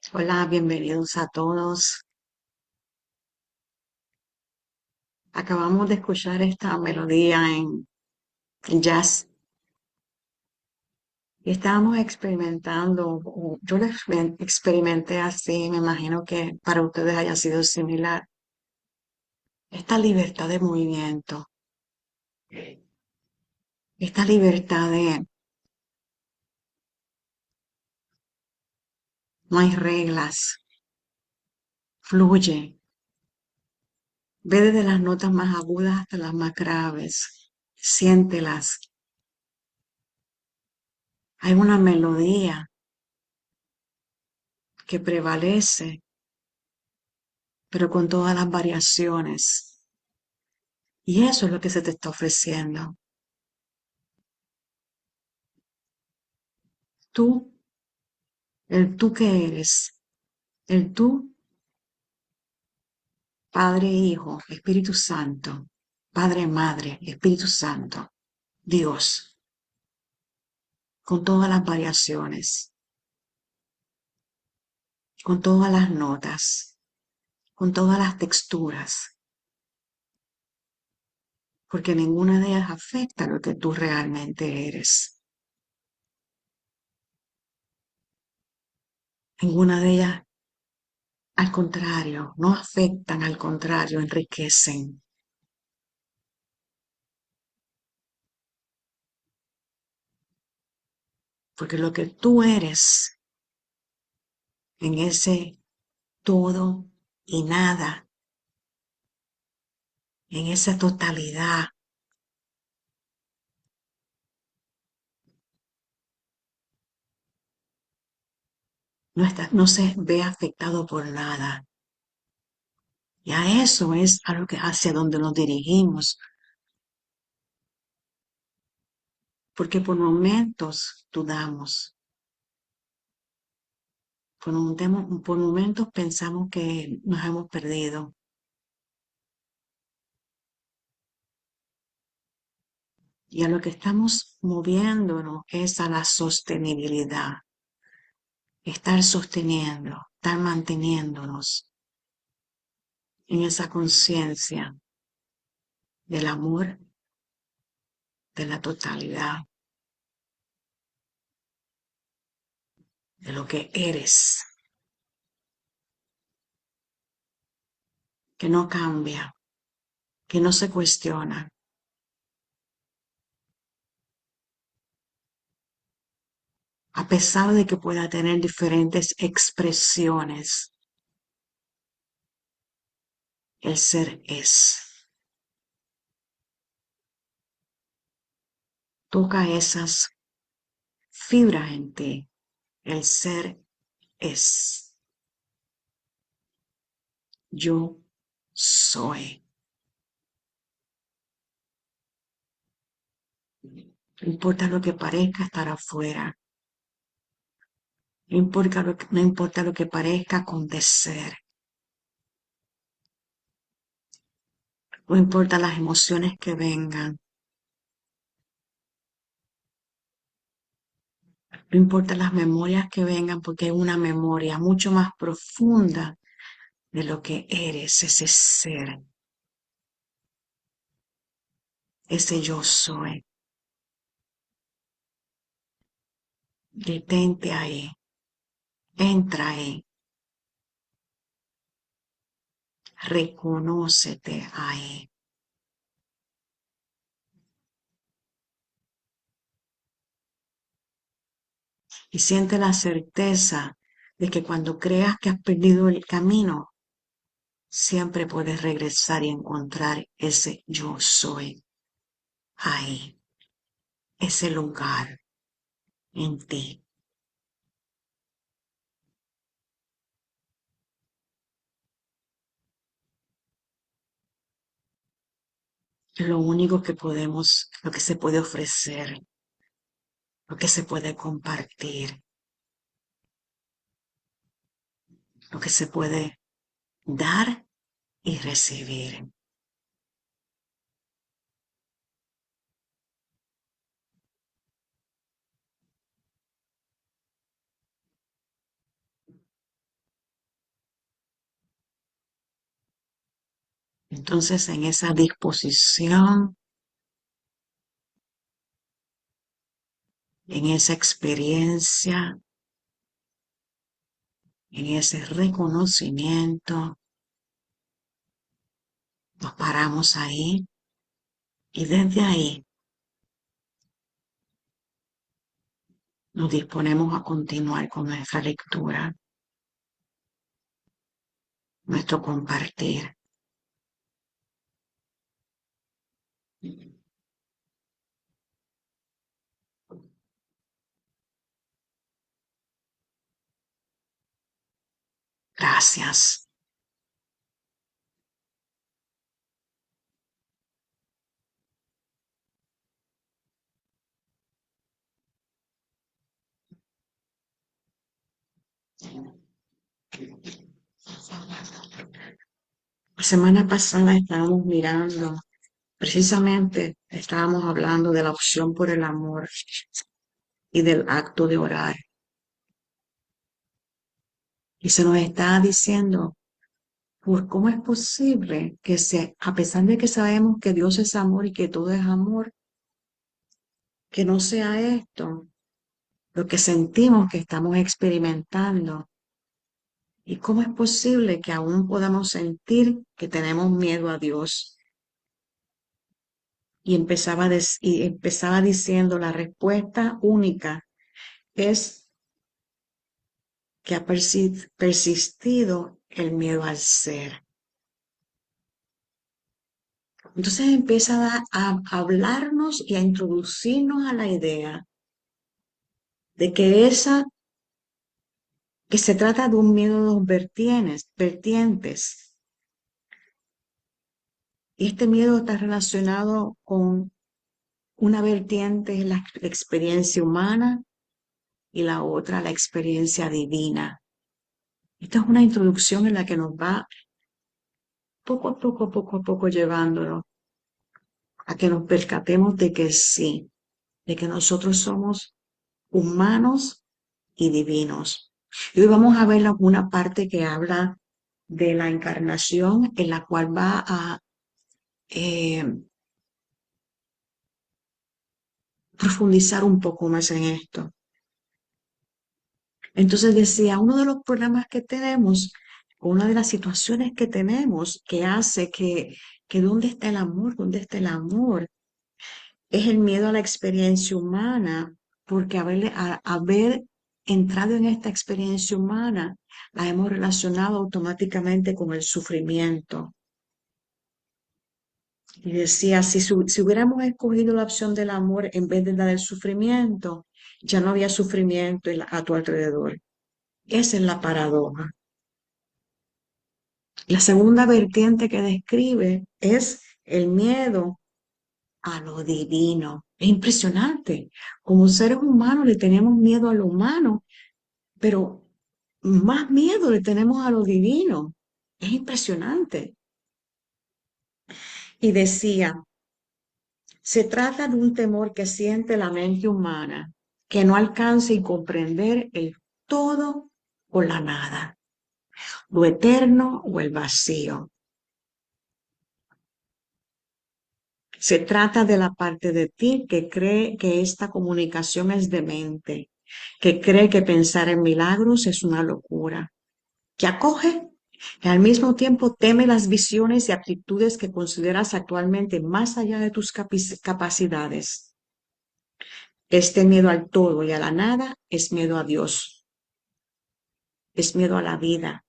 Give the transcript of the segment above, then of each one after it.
Hola, bienvenidos a todos. Acabamos de escuchar esta melodía en jazz y estábamos experimentando, o yo lo experimenté así, me imagino que para ustedes haya sido similar, esta libertad de movimiento, esta libertad de no hay reglas, fluye, ve desde las notas más agudas hasta las más graves, siéntelas. Hay una melodía que prevalece, pero con todas las variaciones. Y eso es lo que se te está ofreciendo. Tú, el tú que eres, el tú, Padre, Hijo, Espíritu Santo, Padre, Madre, Espíritu Santo, Dios, con todas las variaciones, con todas las notas, con todas las texturas, porque ninguna de ellas afecta lo que tú realmente eres. Ninguna de ellas, al contrario, no afectan, al contrario, enriquecen. Porque lo que tú eres en ese todo y nada, en esa totalidad, no se ve afectado por nada. Y a eso es a lo que, hacia donde nos dirigimos, porque por momentos dudamos, por momentos pensamos que nos hemos perdido. Y a lo que estamos moviéndonos es a la sostenibilidad, estar sosteniendo, estar manteniéndonos en esa conciencia del amor, de la totalidad, de lo que eres, que no cambia, que no se cuestiona. A pesar de que pueda tener diferentes expresiones, el ser es. Toca esas fibras en ti. El ser es. Yo soy. No importa lo que parezca estar afuera. No importa lo que parezca acontecer. No importa las emociones que vengan. No importa las memorias que vengan, porque hay una memoria mucho más profunda de lo que eres, ese ser, ese yo soy. Detente ahí, entra ahí, reconócete ahí. Y siente la certeza de que cuando creas que has perdido el camino, siempre puedes regresar y encontrar ese yo soy ahí, ese lugar en ti. Lo único que podemos, lo que se puede ofrecer, lo que se puede compartir, lo que se puede dar y recibir. Entonces, en esa disposición, en esa experiencia, en ese reconocimiento, nos paramos ahí y desde ahí nos disponemos a continuar con nuestra lectura, nuestro compartir. Gracias. La semana pasada estábamos mirando, precisamente estábamos hablando de la opción por el amor y del acto de orar. Y se nos está diciendo, ¿por cómo es posible que a pesar de que sabemos que Dios es amor y que todo es amor, que no sea esto lo que sentimos que estamos experimentando? ¿Y cómo es posible que aún podamos sentir que tenemos miedo a Dios? Y empezaba diciendo, la respuesta única es que ha persistido el miedo al ser. Entonces empieza a hablarnos y a introducirnos a la idea de que se trata de un miedo de dos vertientes. Y este miedo está relacionado con una vertiente es la experiencia humana y la otra la experiencia divina. Esta es una introducción en la que nos va poco a poco llevándonos a que nos percatemos de que sí, de que nosotros somos humanos y divinos. Y hoy vamos a ver una parte que habla de la encarnación, en la cual va a eh, profundizar un poco más en esto. Entonces decía, uno de los problemas que tenemos, una de las situaciones que tenemos que hace que ¿dónde está el amor? ¿Dónde está el amor? Es el miedo a la experiencia humana, porque haber entrado en esta experiencia humana, la hemos relacionado automáticamente con el sufrimiento. Y decía, si hubiéramos escogido la opción del amor en vez de la del sufrimiento, ya no había sufrimiento a tu alrededor. Esa es la paradoja. La segunda vertiente que describe es el miedo a lo divino. Es impresionante. Como seres humanos le tenemos miedo a lo humano, pero más miedo le tenemos a lo divino. Es impresionante. Y decía, se trata de un temor que siente la mente humana, que no alcanza a comprender el todo o la nada, lo eterno o el vacío. Se trata de la parte de ti que cree que esta comunicación es demente, que cree que pensar en milagros es una locura, que acoge y al mismo tiempo teme las visiones y actitudes que consideras actualmente más allá de tus capacidades. Este miedo al todo y a la nada es miedo a Dios, es miedo a la vida,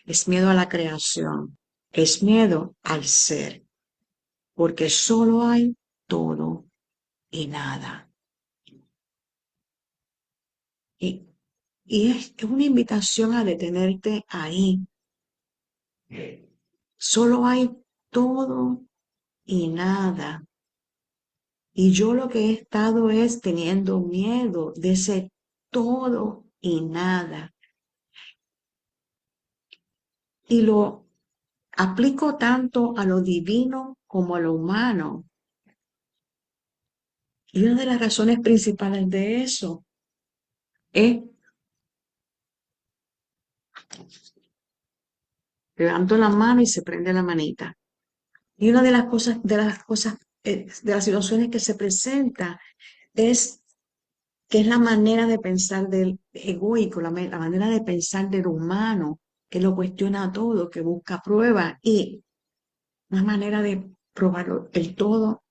es miedo a la creación, es miedo al ser, porque solo hay todo y nada. Y, y es una invitación a detenerte ahí. Solo hay todo y nada. Y yo lo que he estado es teniendo miedo de ese todo y nada. Y lo aplico tanto a lo divino como a lo humano. Y una de las razones principales de eso es, levanto la mano y se prende la manita. Y una de las situaciones que se presenta es que es la manera de pensar del egoico, la manera de pensar del humano, que lo cuestiona todo, que busca pruebas y no es manera de probarlo el todo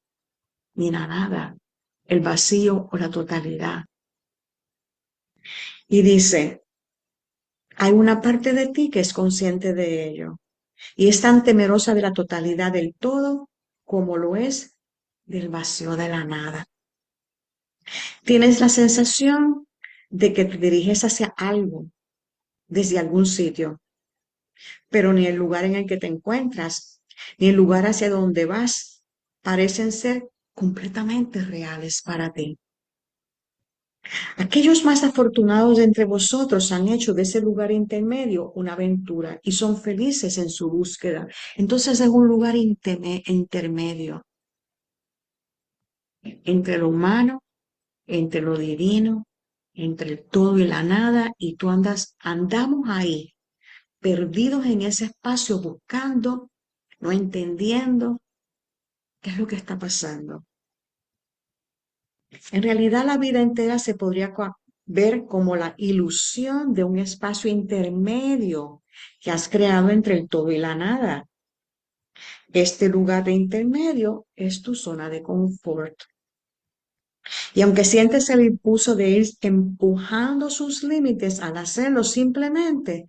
ni la nada, el vacío o la totalidad. Y dice, hay una parte de ti que es consciente de ello y es tan temerosa de la totalidad del todo como lo es del vacío de la nada. Tienes la sensación de que te diriges hacia algo desde algún sitio, pero ni el lugar en el que te encuentras, ni el lugar hacia donde vas, parecen ser completamente reales para ti. Aquellos más afortunados de entre vosotros han hecho de ese lugar intermedio una aventura y son felices en su búsqueda. Entonces es un lugar intermedio entre lo humano, entre lo divino, entre el todo y la nada, y andamos ahí, perdidos en ese espacio, buscando, no entendiendo qué es lo que está pasando. En realidad, la vida entera se podría ver como la ilusión de un espacio intermedio que has creado entre el todo y la nada. Este lugar de intermedio es tu zona de confort. Y aunque sientes el impulso de ir empujando sus límites al hacerlo simplemente,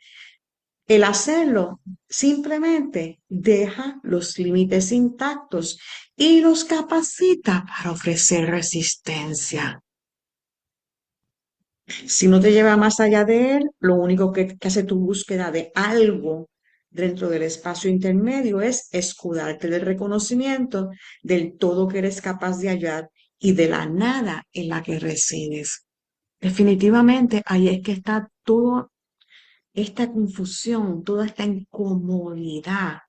el hacerlo simplemente deja los límites intactos y los capacita para ofrecer resistencia. Si no te lleva más allá de él, lo único que hace tu búsqueda de algo dentro del espacio intermedio es escudarte del reconocimiento del todo que eres capaz de hallar y de la nada en la que resides. Definitivamente ahí es que está toda esta confusión, toda esta incomodidad,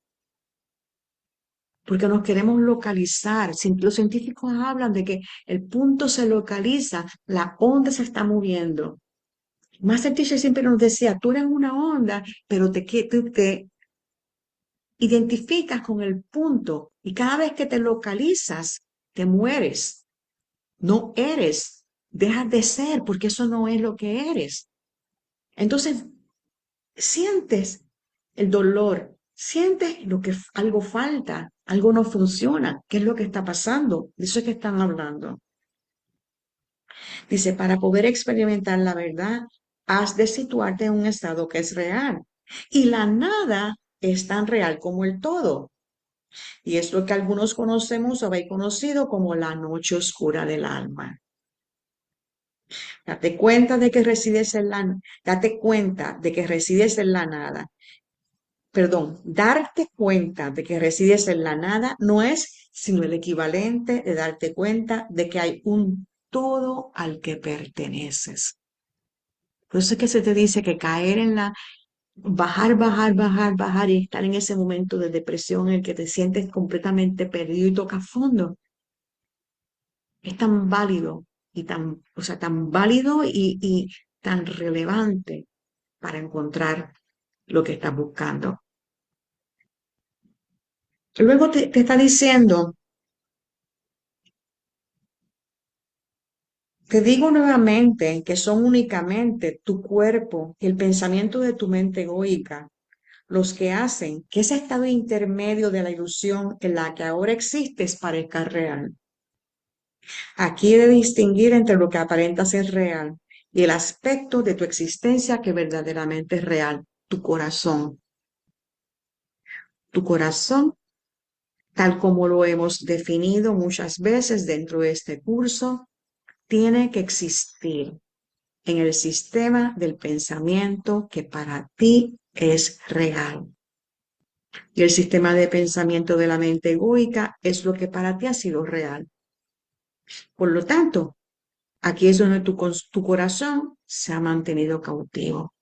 porque nos queremos localizar. Los científicos hablan de que el punto se localiza, la onda se está moviendo. Master Teacher siempre nos decía, tú eres una onda, pero tú te identificas con el punto y cada vez que te localizas, te mueres. No eres, dejas de ser porque eso no es lo que eres. Entonces, sientes el dolor, sientes lo que algo falta, algo no funciona, qué es lo que está pasando, de eso es que están hablando. Dice, para poder experimentar la verdad, has de situarte en un estado que es real. Y la nada es tan real como el todo. Y es lo que algunos conocemos o habéis conocido como la noche oscura del alma. Date cuenta de que resides en la, date cuenta de que resides en la nada. Perdón, darte cuenta de que resides en la nada no es sino el equivalente de darte cuenta de que hay un todo al que perteneces. Por eso es que se te dice que caer en bajar y estar en ese momento de depresión en el que te sientes completamente perdido y tocas fondo, es tan válido tan válido y tan relevante para encontrar lo que estás buscando. Luego te está diciendo, te digo nuevamente que son únicamente tu cuerpo y el pensamiento de tu mente egoica los que hacen que ese estado intermedio de la ilusión en la que ahora existes parezca real. Aquí he de distinguir entre lo que aparenta ser real y el aspecto de tu existencia que verdaderamente es real, tu corazón. Tu corazón, tal como lo hemos definido muchas veces dentro de este curso, tiene que existir en el sistema del pensamiento que para ti es real. Y el sistema de pensamiento de la mente egoica es lo que para ti ha sido real. Por lo tanto, aquí es donde tu corazón se ha mantenido cautivo.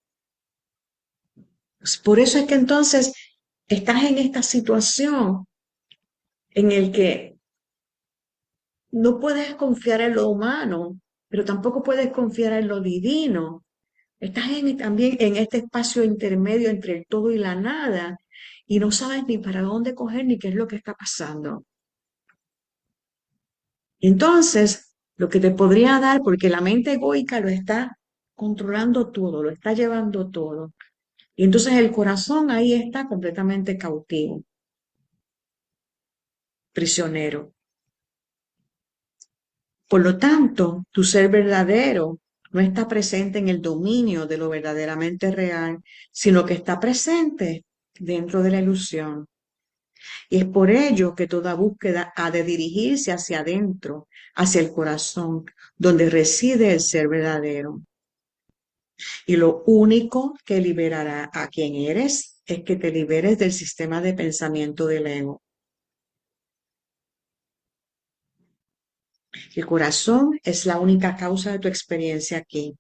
Pues por eso es que entonces estás en esta situación en el que no puedes confiar en lo humano, pero tampoco puedes confiar en lo divino. Estás también en este espacio intermedio entre el todo y la nada. y no sabes ni para dónde coger ni qué es lo que está pasando. Entonces, lo que te podría dar, porque la mente egoica lo está controlando todo, lo está llevando todo. Y entonces el corazón ahí está completamente cautivo, prisionero. Por lo tanto, tu ser verdadero no está presente en el dominio de lo verdaderamente real, sino que está presente dentro de la ilusión. Y es por ello que toda búsqueda ha de dirigirse hacia adentro, hacia el corazón, donde reside el ser verdadero. Y lo único que liberará a quien eres es que te liberes del sistema de pensamiento del ego. El corazón es la única causa de tu experiencia aquí.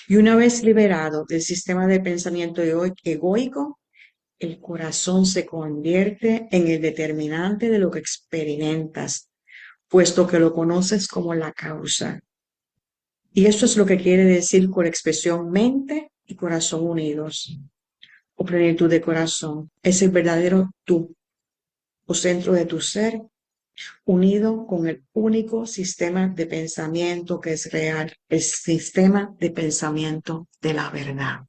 Y una vez liberado del sistema de pensamiento egoico, el corazón se convierte en el determinante de lo que experimentas, puesto que lo conoces como la causa. Y eso es lo que quiere decir con la expresión mente y corazón unidos, o plenitud de corazón. Es el verdadero tú, o centro de tu ser, unido con el único sistema de pensamiento que es real, el sistema de pensamiento de la verdad.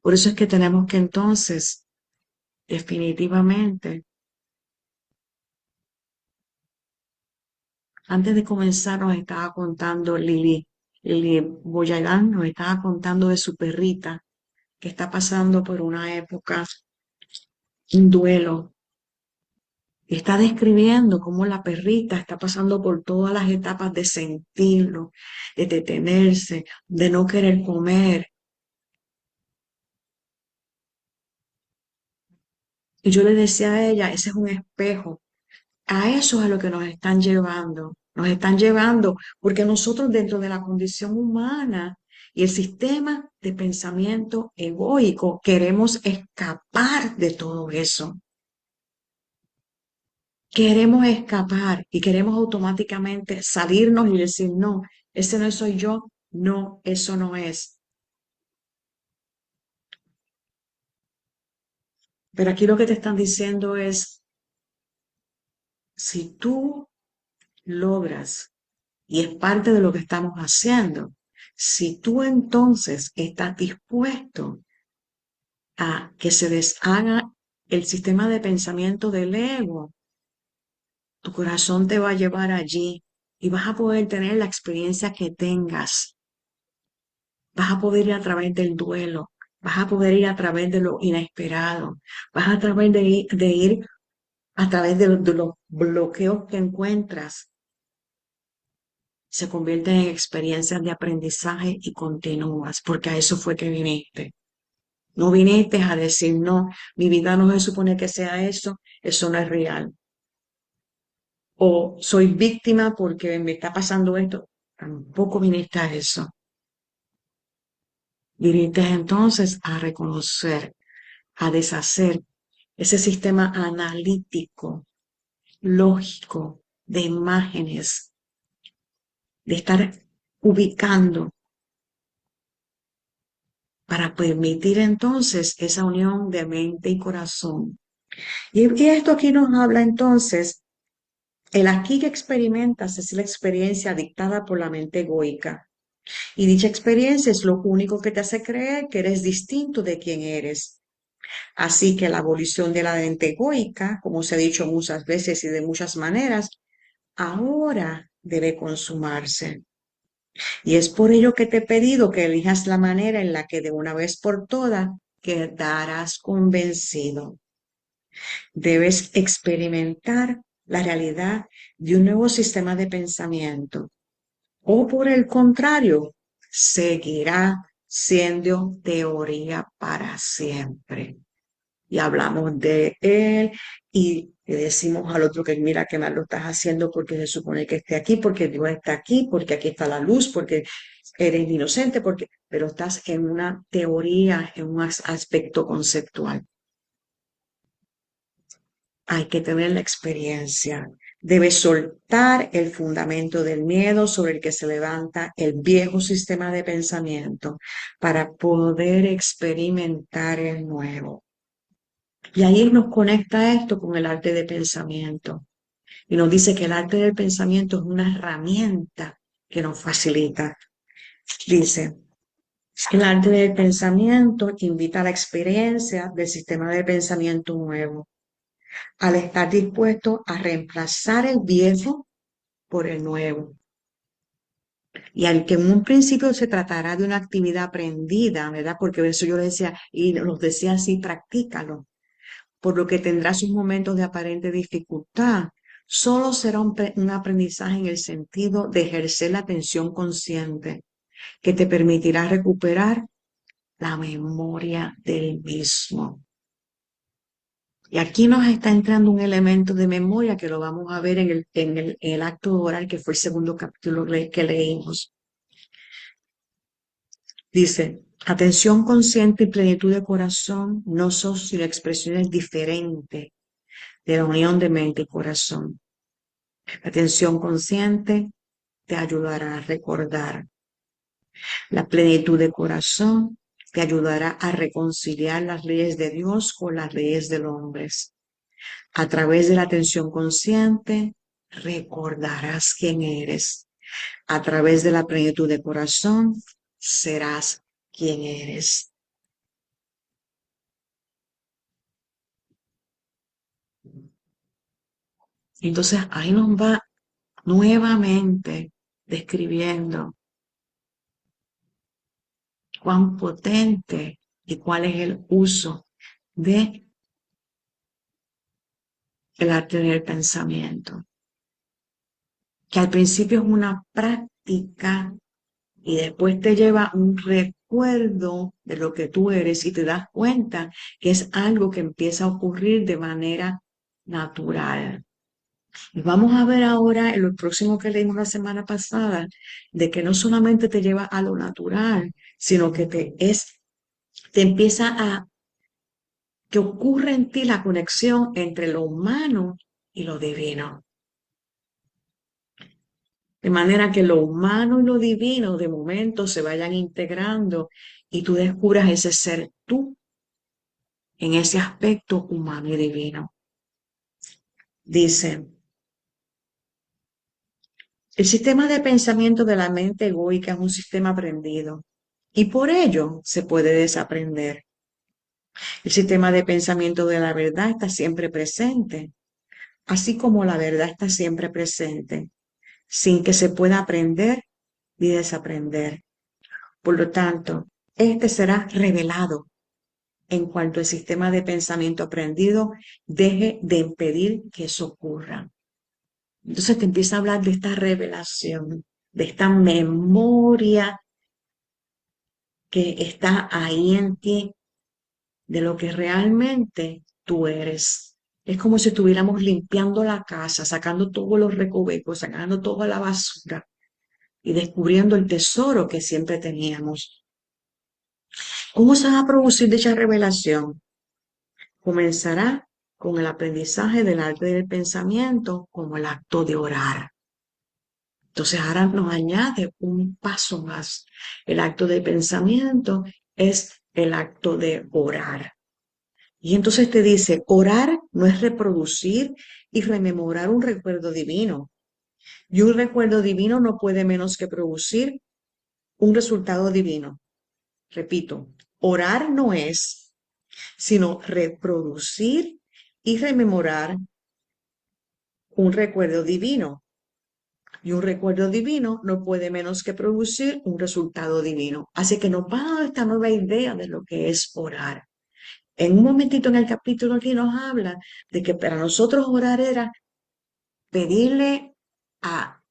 Por eso es que tenemos que entonces, definitivamente, antes de comenzar nos estaba contando Lili Boyagán nos estaba contando de su perrita que está pasando por una época, un duelo. Y está describiendo cómo la perrita está pasando por todas las etapas de sentirlo, de detenerse, de no querer comer. Y yo le decía a ella, ese es un espejo. A eso es a lo que nos están llevando. Nos están llevando porque nosotros dentro de la condición humana y el sistema de pensamiento egoico queremos escapar de todo eso. Queremos escapar y queremos automáticamente salirnos y decir, no, ese no soy yo, no, eso no es. Pero aquí lo que te están diciendo es, si tú logras, y es parte de lo que estamos haciendo, si tú entonces estás dispuesto a que se deshaga el sistema de pensamiento del ego, tu corazón te va a llevar allí y vas a poder tener la experiencia que tengas. Vas a poder ir a través del duelo, vas a poder ir a través de lo inesperado, vas a través de ir a través de los bloqueos que encuentras. Se convierten en experiencias de aprendizaje y continúas, porque a eso fue que viniste. No viniste a decir, no, mi vida no se supone que sea eso no es real. O soy víctima porque me está pasando esto. Tampoco viniste a eso. Viniste entonces a reconocer, a deshacer ese sistema analítico, lógico, de imágenes, de estar ubicando para permitir entonces esa unión de mente y corazón. Y esto aquí nos habla entonces, el aquí que experimentas es la experiencia dictada por la mente egoica. Y dicha experiencia es lo único que te hace creer que eres distinto de quien eres. Así que la abolición de la mente egoica, como se ha dicho muchas veces y de muchas maneras, ahora debe consumarse. Y es por ello que te he pedido que elijas la manera en la que de una vez por todas quedarás convencido. Debes experimentar la realidad de un nuevo sistema de pensamiento. O por el contrario, seguirá siendo teoría para siempre. Y hablamos de él y le decimos al otro que mira que mal lo estás haciendo porque se supone que esté aquí, porque Dios está aquí, porque aquí está la luz, porque eres inocente, pero estás en una teoría, en un aspecto conceptual. Hay que tener la experiencia Debes soltar el fundamento del miedo sobre el que se levanta el viejo sistema de pensamiento para poder experimentar el nuevo. Y ahí nos conecta esto con el arte de pensamiento. Y nos dice que el arte del pensamiento es una herramienta que nos facilita. Dice, el arte del pensamiento invita a la experiencia del sistema de pensamiento nuevo, al estar dispuesto a reemplazar el viejo por el nuevo. Y aunque en un principio se tratará de una actividad aprendida, ¿verdad? Porque eso yo le decía, y nos decía así, practícalo, por lo que tendrá sus momentos de aparente dificultad. Solo será un aprendizaje en el sentido de ejercer la atención consciente, que te permitirá recuperar la memoria del mismo. Y aquí nos está entrando un elemento de memoria que lo vamos a ver en el acto oral, que fue el segundo capítulo que leímos. Dice, atención consciente y plenitud de corazón no son sino expresiones diferentes de la unión de mente y corazón. La atención consciente te ayudará a recordar. La plenitud de corazón te ayudará a reconciliar las leyes de Dios con las leyes de los hombres. A través de la atención consciente, recordarás quién eres. A través de la plenitud de corazón, serás quien eres. Entonces ahí nos va nuevamente describiendo cuán potente y cuál es el uso de el arte del pensamiento, que al principio es una práctica y después te lleva un recuerdo de lo que tú eres y te das cuenta que es algo que empieza a ocurrir de manera natural. Y vamos a ver ahora en lo próximo que leímos la semana pasada, de que no solamente te lleva a lo natural, sino que te empieza que ocurre en ti la conexión entre lo humano y lo divino. De manera que lo humano y lo divino de momento se vayan integrando y tú descubras ese ser tú en ese aspecto humano y divino. Dice, el sistema de pensamiento de la mente egoica es un sistema aprendido y por ello se puede desaprender. El sistema de pensamiento de la verdad está siempre presente, así como la verdad está siempre presente, sin que se pueda aprender ni desaprender. Por lo tanto, este será revelado en cuanto el sistema de pensamiento aprendido deje de impedir que eso ocurra. Entonces te empieza a hablar de esta revelación, de esta memoria que está ahí en ti, de lo que realmente tú eres. Es como si estuviéramos limpiando la casa, sacando todos los recovecos, sacando toda la basura y descubriendo el tesoro que siempre teníamos. ¿Cómo se va a producir dicha revelación? Comenzará con el aprendizaje del arte del pensamiento como el acto de orar. Entonces ahora nos añade un paso más. El acto de pensamiento es el acto de orar. Y entonces te dice, orar no es reproducir y rememorar un recuerdo divino. Y un recuerdo divino no puede menos que producir un resultado divino. Repito, orar no es, sino reproducir y rememorar un recuerdo divino. Y un recuerdo divino no puede menos que producir un resultado divino. Así que nos va a dar esta nueva idea de lo que es orar. En un momentito en el capítulo aquí nos habla de que para nosotros orar era pedirle a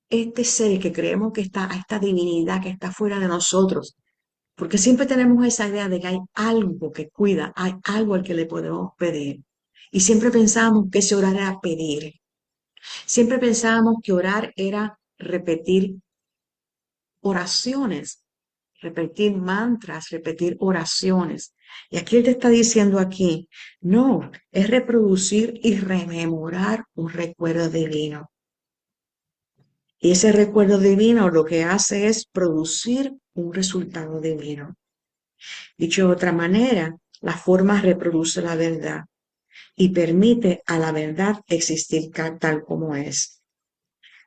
este ser que creemos que está, a esta divinidad que está fuera de nosotros, porque siempre tenemos esa idea de que hay algo que cuida, hay algo al que le podemos pedir. Y siempre pensábamos que ese orar era pedir. Siempre pensábamos que orar era repetir oraciones. repetir mantras, repetir oraciones. Y aquí él te está diciendo aquí, no, es reproducir y rememorar un recuerdo divino. Y ese recuerdo divino lo que hace es producir un resultado divino. Dicho de otra manera, la forma reproduce la verdad y permite a la verdad existir tal como es.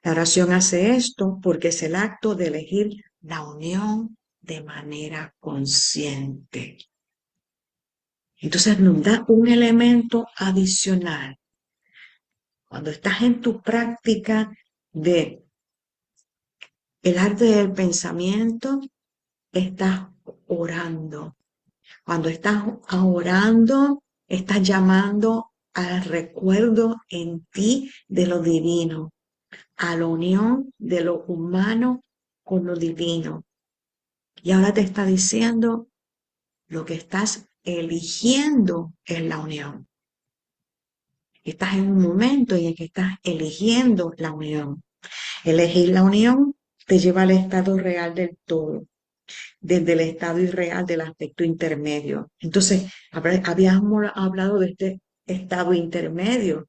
La oración hace esto porque es el acto de elegir la unión de manera consciente. Entonces nos da un elemento adicional. Cuando estás en tu práctica de el arte del pensamiento, estás orando. Cuando estás orando, estás llamando al recuerdo en ti de lo divino, a la unión de lo humano con lo divino. Y ahora te está diciendo lo que estás eligiendo es la unión. Estás en un momento en el que estás eligiendo la unión. Elegir la unión te lleva al estado real del todo, desde el estado irreal del aspecto intermedio. Entonces, habíamos hablado de este estado intermedio,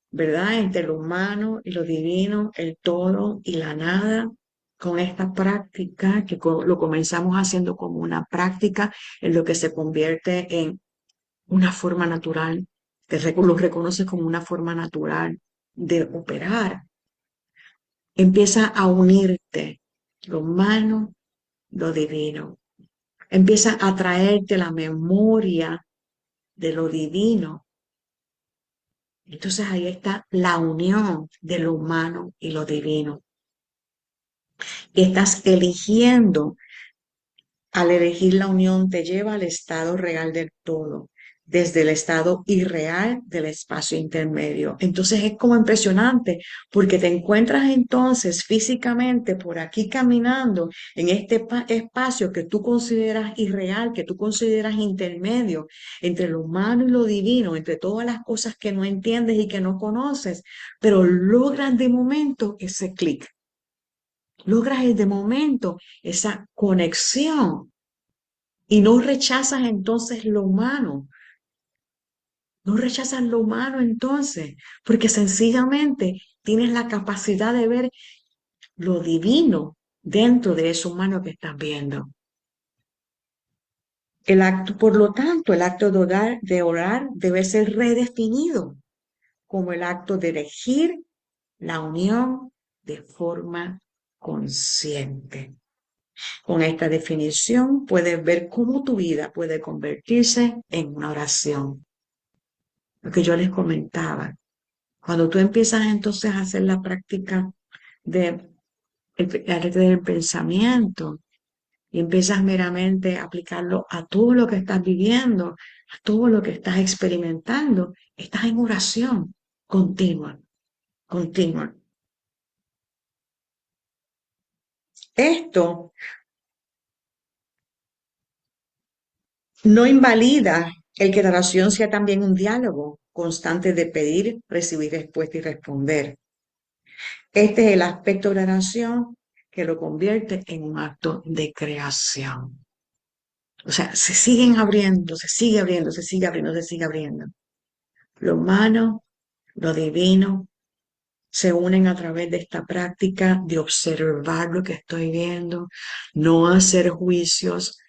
¿verdad? Entre lo humano y lo divino, el todo y la nada. Con esta práctica, que lo comenzamos haciendo como una práctica, en lo que se convierte en una forma natural, lo reconoces como una forma natural de operar. Empieza a unirte lo humano, lo divino. Empieza a traerte la memoria de lo divino. Entonces ahí está la unión de lo humano y lo divino. Y estás eligiendo, al elegir la unión te lleva al estado real del todo, desde el estado irreal del espacio intermedio. Entonces es como impresionante porque te encuentras entonces físicamente por aquí caminando en este espacio que tú consideras irreal, que tú consideras intermedio entre lo humano y lo divino, entre todas las cosas que no entiendes y que no conoces, pero logras de momento ese clic. Logras de momento esa conexión y no rechazas entonces lo humano. No rechazas lo humano entonces, porque sencillamente tienes la capacidad de ver lo divino dentro de eso humano que estás viendo. El acto, por lo tanto, el acto de orar debe ser redefinido como el acto de elegir la unión de forma consciente. Con esta definición puedes ver cómo tu vida puede convertirse en una oración. Lo que yo les comentaba, cuando tú empiezas entonces a hacer la práctica de el arte del pensamiento y empiezas meramente a aplicarlo a todo lo que estás viviendo, a todo lo que estás experimentando, estás en oración continua, continua. Esto no invalida el que la oración sea también un diálogo constante de pedir, recibir respuesta y responder. Este es el aspecto de la oración que lo convierte en un acto de creación. O sea, se siguen abriendo, se sigue abriendo, se sigue abriendo, se sigue abriendo. Lo humano, lo divino, se unen a través de esta práctica de observar lo que estoy viendo, no hacer juicios,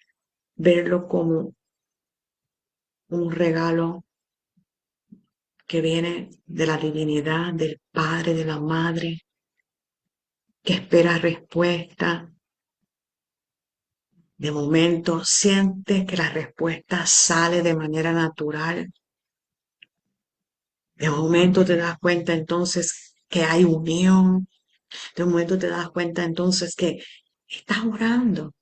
verlo como un regalo que viene de la divinidad, del Padre, de la Madre, que espera respuesta. De momento sientes que la respuesta sale de manera natural. De momento te das cuenta entonces que hay unión. De momento te das cuenta entonces que estás orando,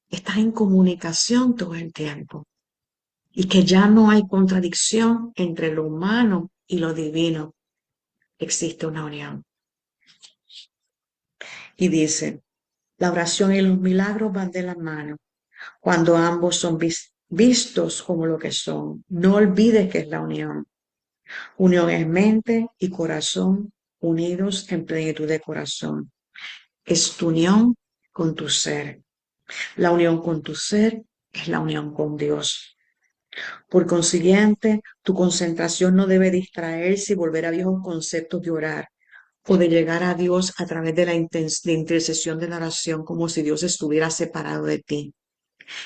estás en comunicación todo el tiempo y que ya no hay contradicción entre lo humano y lo divino. Existe una unión. Y dice, la oración y los milagros van de la mano cuando ambos son vistos como lo que son. No olvides que es la unión. Unión es mente y corazón unidos en plenitud de corazón. Es tu unión con tu ser. La unión con tu ser es la unión con Dios. Por consiguiente, tu concentración no debe distraerse y volver a viejos conceptos de orar o de llegar a Dios a través de la intercesión de la oración como si Dios estuviera separado de ti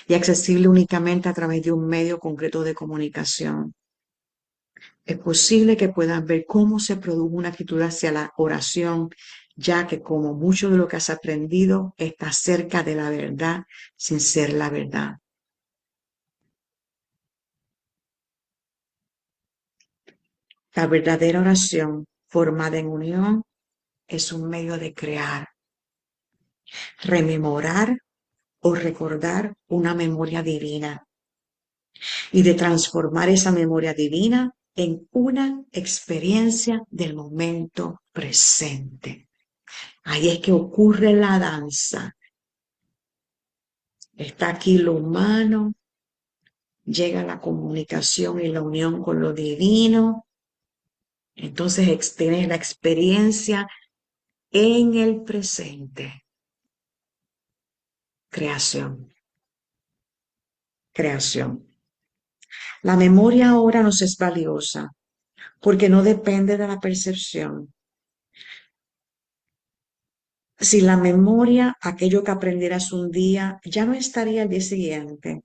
y accesible únicamente a través de un medio concreto de comunicación. Es posible que puedas ver cómo se produjo una actitud hacia la oración, ya que como mucho de lo que has aprendido está cerca de la verdad sin ser la verdad. La verdadera oración formada en unión es un medio de crear, rememorar o recordar una memoria divina y de transformar esa memoria divina en una experiencia del momento presente. Ahí es que ocurre la danza. Está aquí lo humano, llega la comunicación y la unión con lo divino. Entonces tienes la experiencia en el presente. Creación, creación. La memoria ahora nos es valiosa porque no depende de la percepción. Si la memoria, aquello que aprendieras un día, ya no estaría al día siguiente.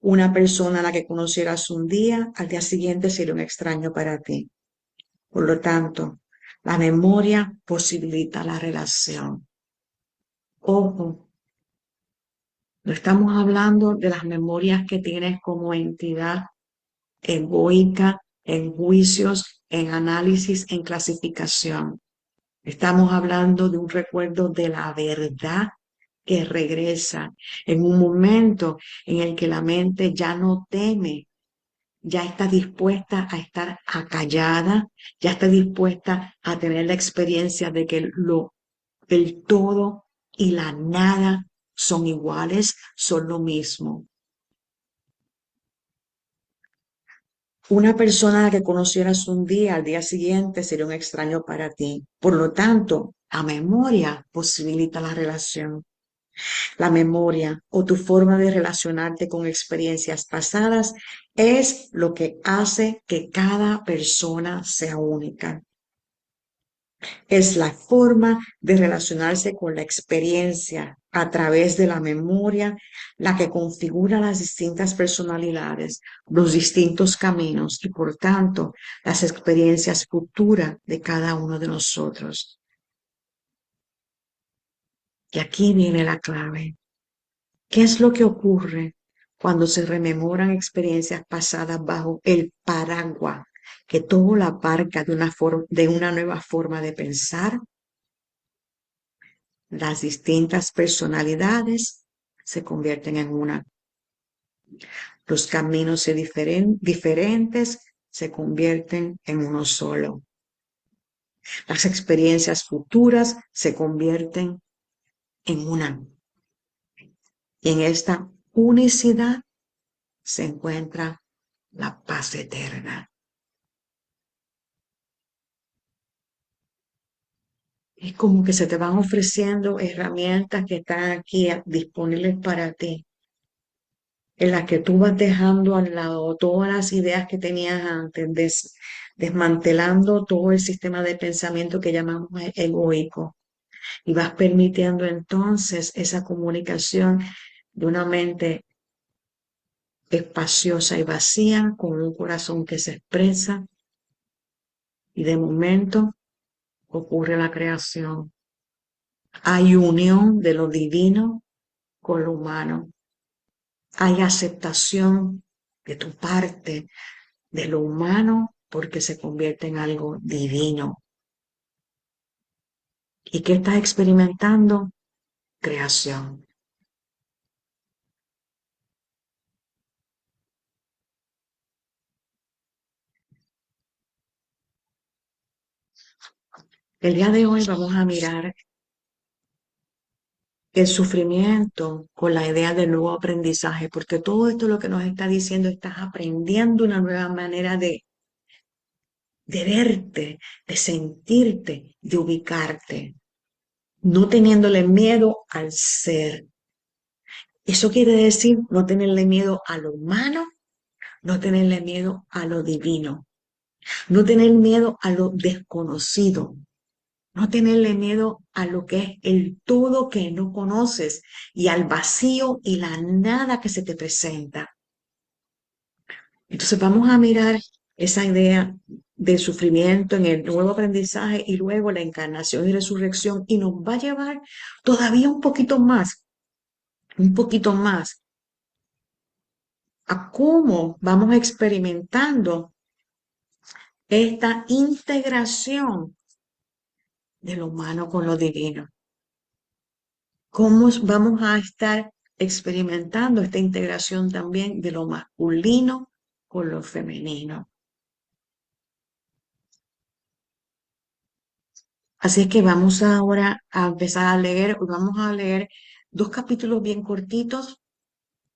Una persona a la que conocieras un día, al día siguiente sería un extraño para ti. Por lo tanto, la memoria posibilita la relación. Ojo, no estamos hablando de las memorias que tienes como entidad egoica, en juicios, en análisis, en clasificación. Estamos hablando de un recuerdo de la verdad que regresa en un momento en el que la mente ya no teme, ya está dispuesta a estar acallada, ya está dispuesta a tener la experiencia de que el todo y la nada son iguales, son lo mismo. Una persona que conocieras un día, al día siguiente sería un extraño para ti. Por lo tanto, la memoria posibilita la relación. La memoria o tu forma de relacionarte con experiencias pasadas es lo que hace que cada persona sea única. Es la forma de relacionarse con la experiencia a través de la memoria la que configura las distintas personalidades, los distintos caminos y por tanto las experiencias futuras de cada uno de nosotros. Y aquí viene la clave. ¿Qué es lo que ocurre cuando se rememoran experiencias pasadas bajo el paraguas que todo la abarca de una nueva forma de pensar? Las distintas personalidades se convierten en una. Los caminos diferentes se convierten en uno solo. Las experiencias futuras se convierten en una. Y en esta unicidad se encuentra la paz eterna. Es como que se te van ofreciendo herramientas que están aquí disponibles para ti, en las que tú vas dejando al lado todas las ideas que tenías antes, desmantelando todo el sistema de pensamiento que llamamos egoico, y vas permitiendo entonces esa comunicación de una mente espaciosa y vacía, con un corazón que se expresa, y de momento ocurre la creación. Hay unión de lo divino con lo humano. Hay aceptación de tu parte de lo humano porque se convierte en algo divino. ¿Y qué estás experimentando? Creación. El día de hoy vamos a mirar el sufrimiento con la idea del nuevo aprendizaje, porque todo esto lo que nos está diciendo, estás aprendiendo una nueva manera de verte, de sentirte, de ubicarte, no teniéndole miedo al ser. Eso quiere decir no tenerle miedo a lo humano, no tenerle miedo a lo divino, no tener miedo a lo desconocido, no tenerle miedo a lo que es el todo que no conoces y al vacío y la nada que se te presenta. Entonces vamos a mirar esa idea del sufrimiento en el nuevo aprendizaje y luego la encarnación y resurrección y nos va a llevar todavía un poquito más a cómo vamos experimentando esta integración de lo humano con lo divino. Cómo vamos a estar experimentando esta integración también de lo masculino con lo femenino. Así es que vamos ahora a empezar a leer, vamos a leer dos capítulos bien cortitos,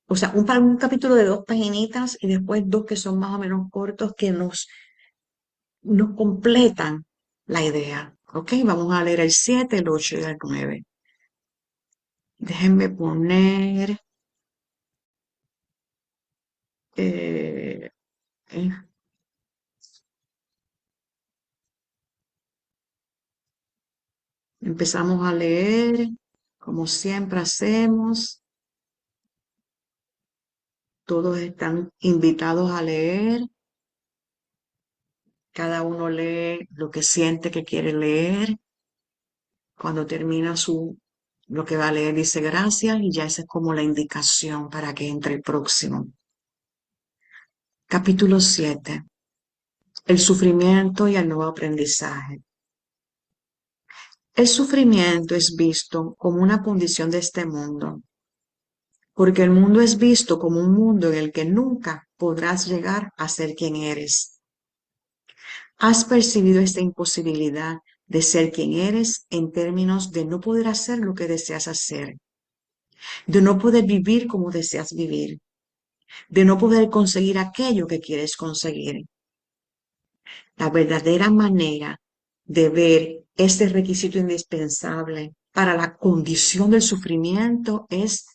o sea, un capítulo de 2 paginitas y después dos que son más o menos cortos que nos completan la idea. ¿Ok? Vamos a leer el 7, el 8 y el 9. Déjenme poner... eh, eh, empezamos a leer, como siempre hacemos. Todos están invitados a leer. Cada uno lee lo que siente que quiere leer. Cuando termina lo que va a leer, dice gracias y ya esa es como la indicación para que entre el próximo. Capítulo 7. El sufrimiento y el nuevo aprendizaje. El sufrimiento es visto como una condición de este mundo, porque el mundo es visto como un mundo en el que nunca podrás llegar a ser quien eres. Has percibido esta imposibilidad de ser quien eres en términos de no poder hacer lo que deseas hacer, de no poder vivir como deseas vivir, de no poder conseguir aquello que quieres conseguir. La verdadera manera de ver este requisito indispensable para la condición del sufrimiento es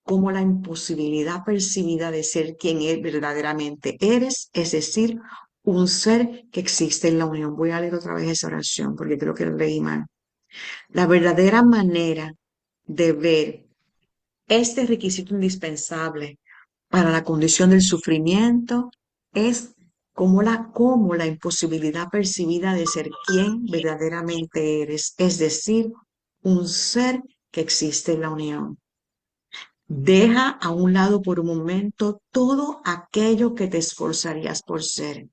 como la imposibilidad percibida de ser quien verdaderamente eres, es decir, un ser que existe en la unión. Voy a leer otra vez esa oración porque creo que lo leí mal. La verdadera manera de ver este requisito indispensable para la condición del sufrimiento es como la imposibilidad percibida de ser quien verdaderamente eres, es decir, un ser que existe en la unión. Deja a un lado por un momento todo aquello que te esforzarías por ser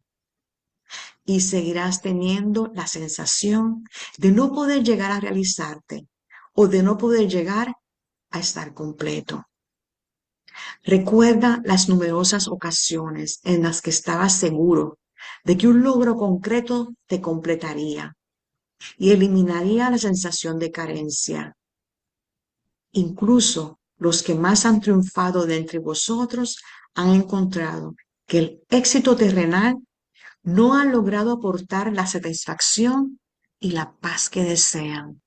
y seguirás teniendo la sensación de no poder llegar a realizarte o de no poder llegar a estar completo. Recuerda las numerosas ocasiones en las que estabas seguro de que un logro concreto te completaría y eliminaría la sensación de carencia. Incluso los que más han triunfado de entre vosotros han encontrado que el éxito terrenal no ha logrado aportar la satisfacción y la paz que desean.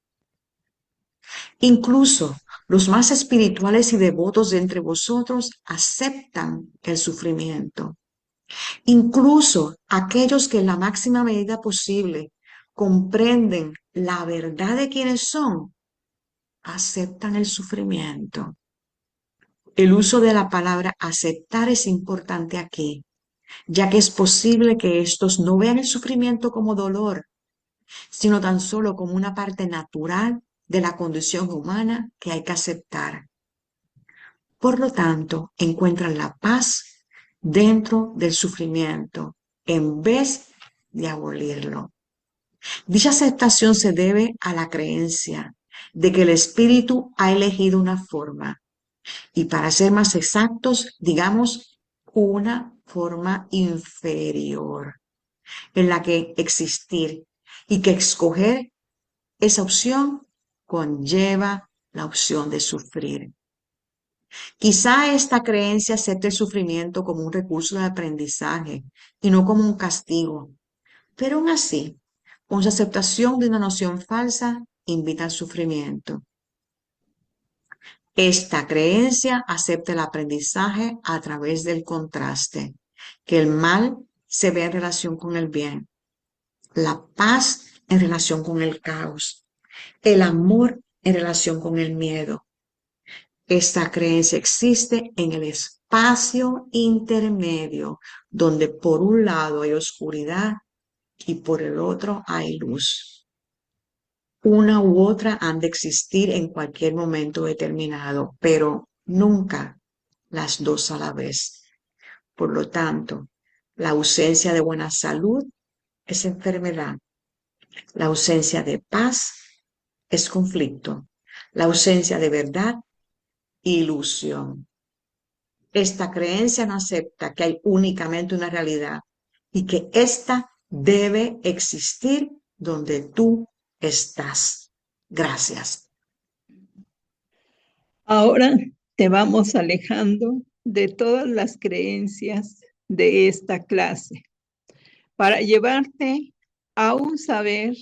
Incluso los más espirituales y devotos de entre vosotros aceptan el sufrimiento. Incluso aquellos que en la máxima medida posible comprenden la verdad de quienes son, aceptan el sufrimiento. El uso de la palabra aceptar es importante aquí, ya que es posible que estos no vean el sufrimiento como dolor, sino tan solo como una parte natural de la condición humana que hay que aceptar. Por lo tanto, encuentran la paz dentro del sufrimiento en vez de abolirlo. Dicha aceptación se debe a la creencia de que el espíritu ha elegido una forma y, para ser más exactos, digamos, una forma inferior en la que existir y que escoger esa opción conlleva la opción de sufrir. Quizá esta creencia acepte el sufrimiento como un recurso de aprendizaje y no como un castigo, pero aún así, con su aceptación de una noción falsa, invita al sufrimiento. Esta creencia acepta el aprendizaje a través del contraste, que el mal se ve en relación con el bien, la paz en relación con el caos, el amor en relación con el miedo. Esta creencia existe en el espacio intermedio, donde por un lado hay oscuridad y por el otro hay luz. Una u otra han de existir en cualquier momento determinado, pero nunca las dos a la vez. Por lo tanto, la ausencia de buena salud es enfermedad. La ausencia de paz es conflicto. La ausencia de verdad, ilusión. Esta creencia no acepta que hay únicamente una realidad y que ésta debe existir donde tú estás. Gracias. Ahora te vamos alejando de todas las creencias de esta clase para llevarte a un saber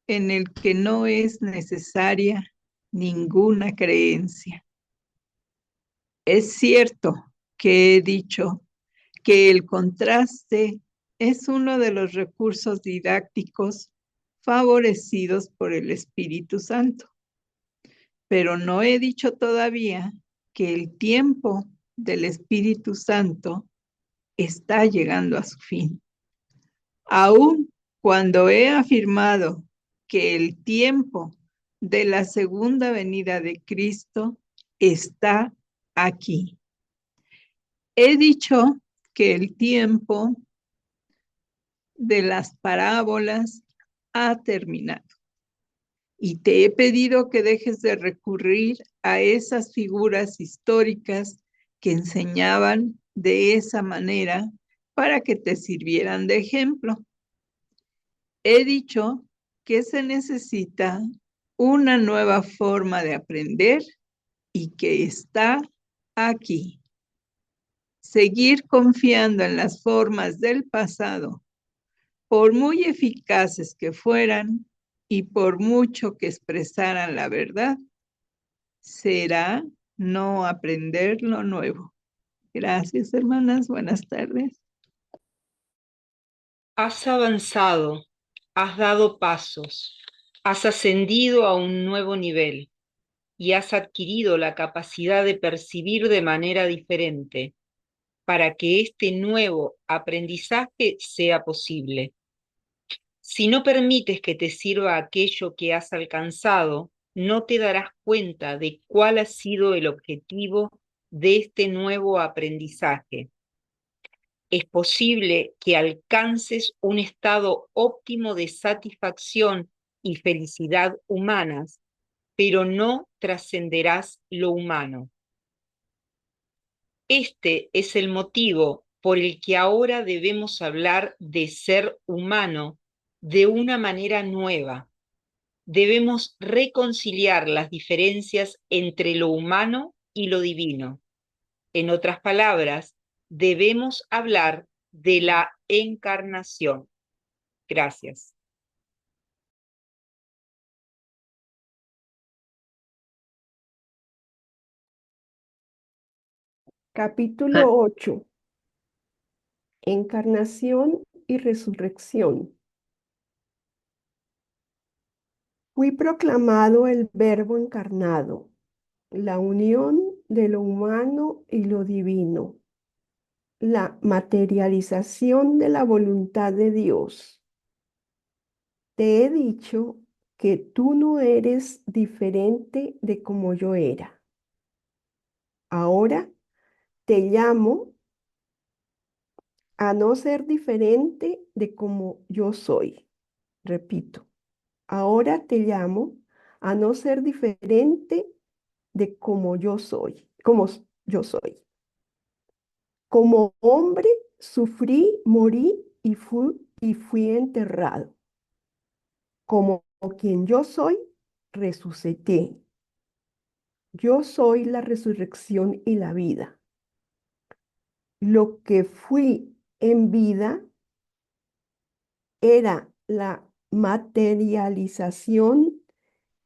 en el que no es necesaria ninguna creencia. Es cierto que he dicho que el contraste es uno de los recursos didácticos favorecidos por el Espíritu Santo, pero no he dicho todavía que el tiempo del Espíritu Santo está llegando a su fin. Aun cuando he afirmado que el tiempo de la segunda venida de Cristo está aquí. He dicho que el tiempo de las parábolas ha terminado y te he pedido que dejes de recurrir a esas figuras históricas que enseñaban de esa manera para que te sirvieran de ejemplo. He dicho que se necesita una nueva forma de aprender y que está aquí. Seguir confiando en las formas del pasado, por muy eficaces que fueran y por mucho que expresaran la verdad, será no aprender lo nuevo. Gracias, hermanas. Buenas tardes. Has avanzado, has dado pasos, has ascendido a un nuevo nivel y has adquirido la capacidad de percibir de manera diferente para que este nuevo aprendizaje sea posible. Si no permites que te sirva aquello que has alcanzado, no te darás cuenta de cuál ha sido el objetivo de este nuevo aprendizaje. Es posible que alcances un estado óptimo de satisfacción y felicidad humanas, pero no trascenderás lo humano. Este es el motivo por el que ahora debemos hablar de ser humano de una manera nueva. Debemos reconciliar las diferencias entre lo humano y lo divino. En otras palabras, debemos hablar de la encarnación. Gracias. Capítulo 8. Encarnación y resurrección. Fui proclamado el Verbo encarnado, la unión de lo humano y lo divino, la materialización de la voluntad de Dios. Te he dicho que tú no eres diferente de como yo era. Ahora te llamo a no ser diferente de como yo soy. Repito, ahora te llamo a no ser diferente de como yo soy, Como hombre sufrí, morí y fui enterrado. Como quien yo soy, resucité. Yo soy la resurrección y la vida. Lo que fui en vida era la materialización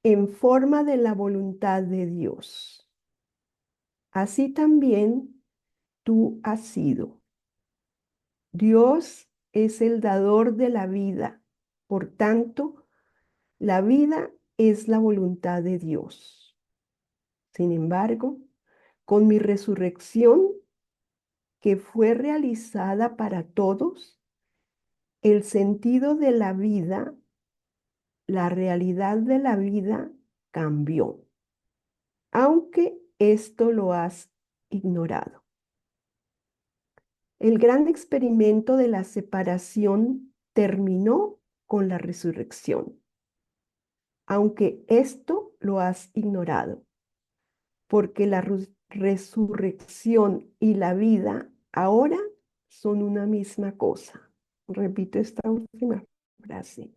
en forma de la voluntad de Dios. así también tú has sido. Dios es el dador de la vida. Por tanto, la vida es la voluntad de Dios. Sin embargo, con mi resurrección, que fue realizada para todos, el sentido de la vida, la realidad de la vida cambió, aunque esto lo has ignorado. El gran experimento de la separación terminó con la resurrección, aunque esto lo has ignorado, porque la resurrección y la vida ahora son una misma cosa. Repito esta última frase.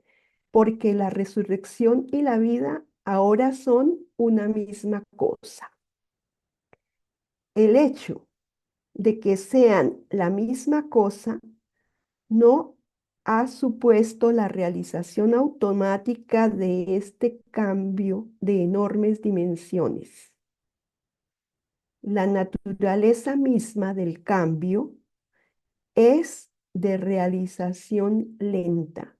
Porque la resurrección y la vida ahora son una misma cosa. El hecho de que sean la misma cosa no ha supuesto la realización automática de este cambio de enormes dimensiones. La naturaleza misma del cambio es de realización lenta.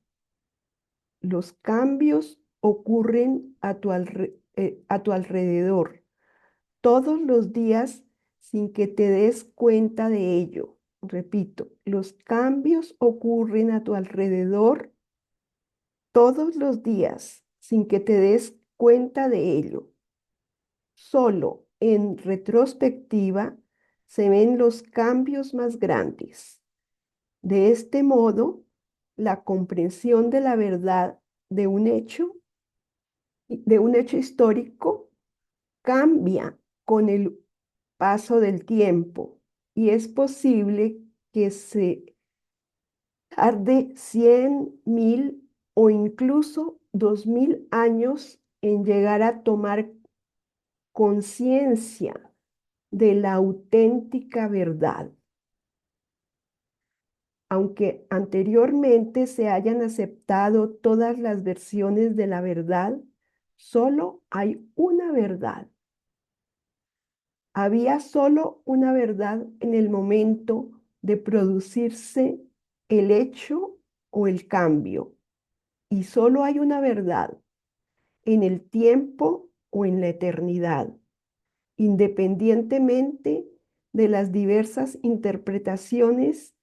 Los cambios ocurren a tu alrededor todos los días sin que te des cuenta de ello. Repito, los cambios ocurren a tu alrededor todos los días sin que te des cuenta de ello. Solo en retrospectiva se ven los cambios más grandes. De este modo, la comprensión de la verdad de un hecho histórico cambia con el paso del tiempo y es posible que se tarde 100, 1000 o incluso 2000 años en llegar a tomar conciencia de la auténtica verdad. Aunque anteriormente se hayan aceptado todas las versiones de la verdad, solo hay una verdad. Había solo una verdad en el momento de producirse el hecho o el cambio, y solo hay una verdad en el tiempo o en la eternidad, independientemente de las diversas interpretaciones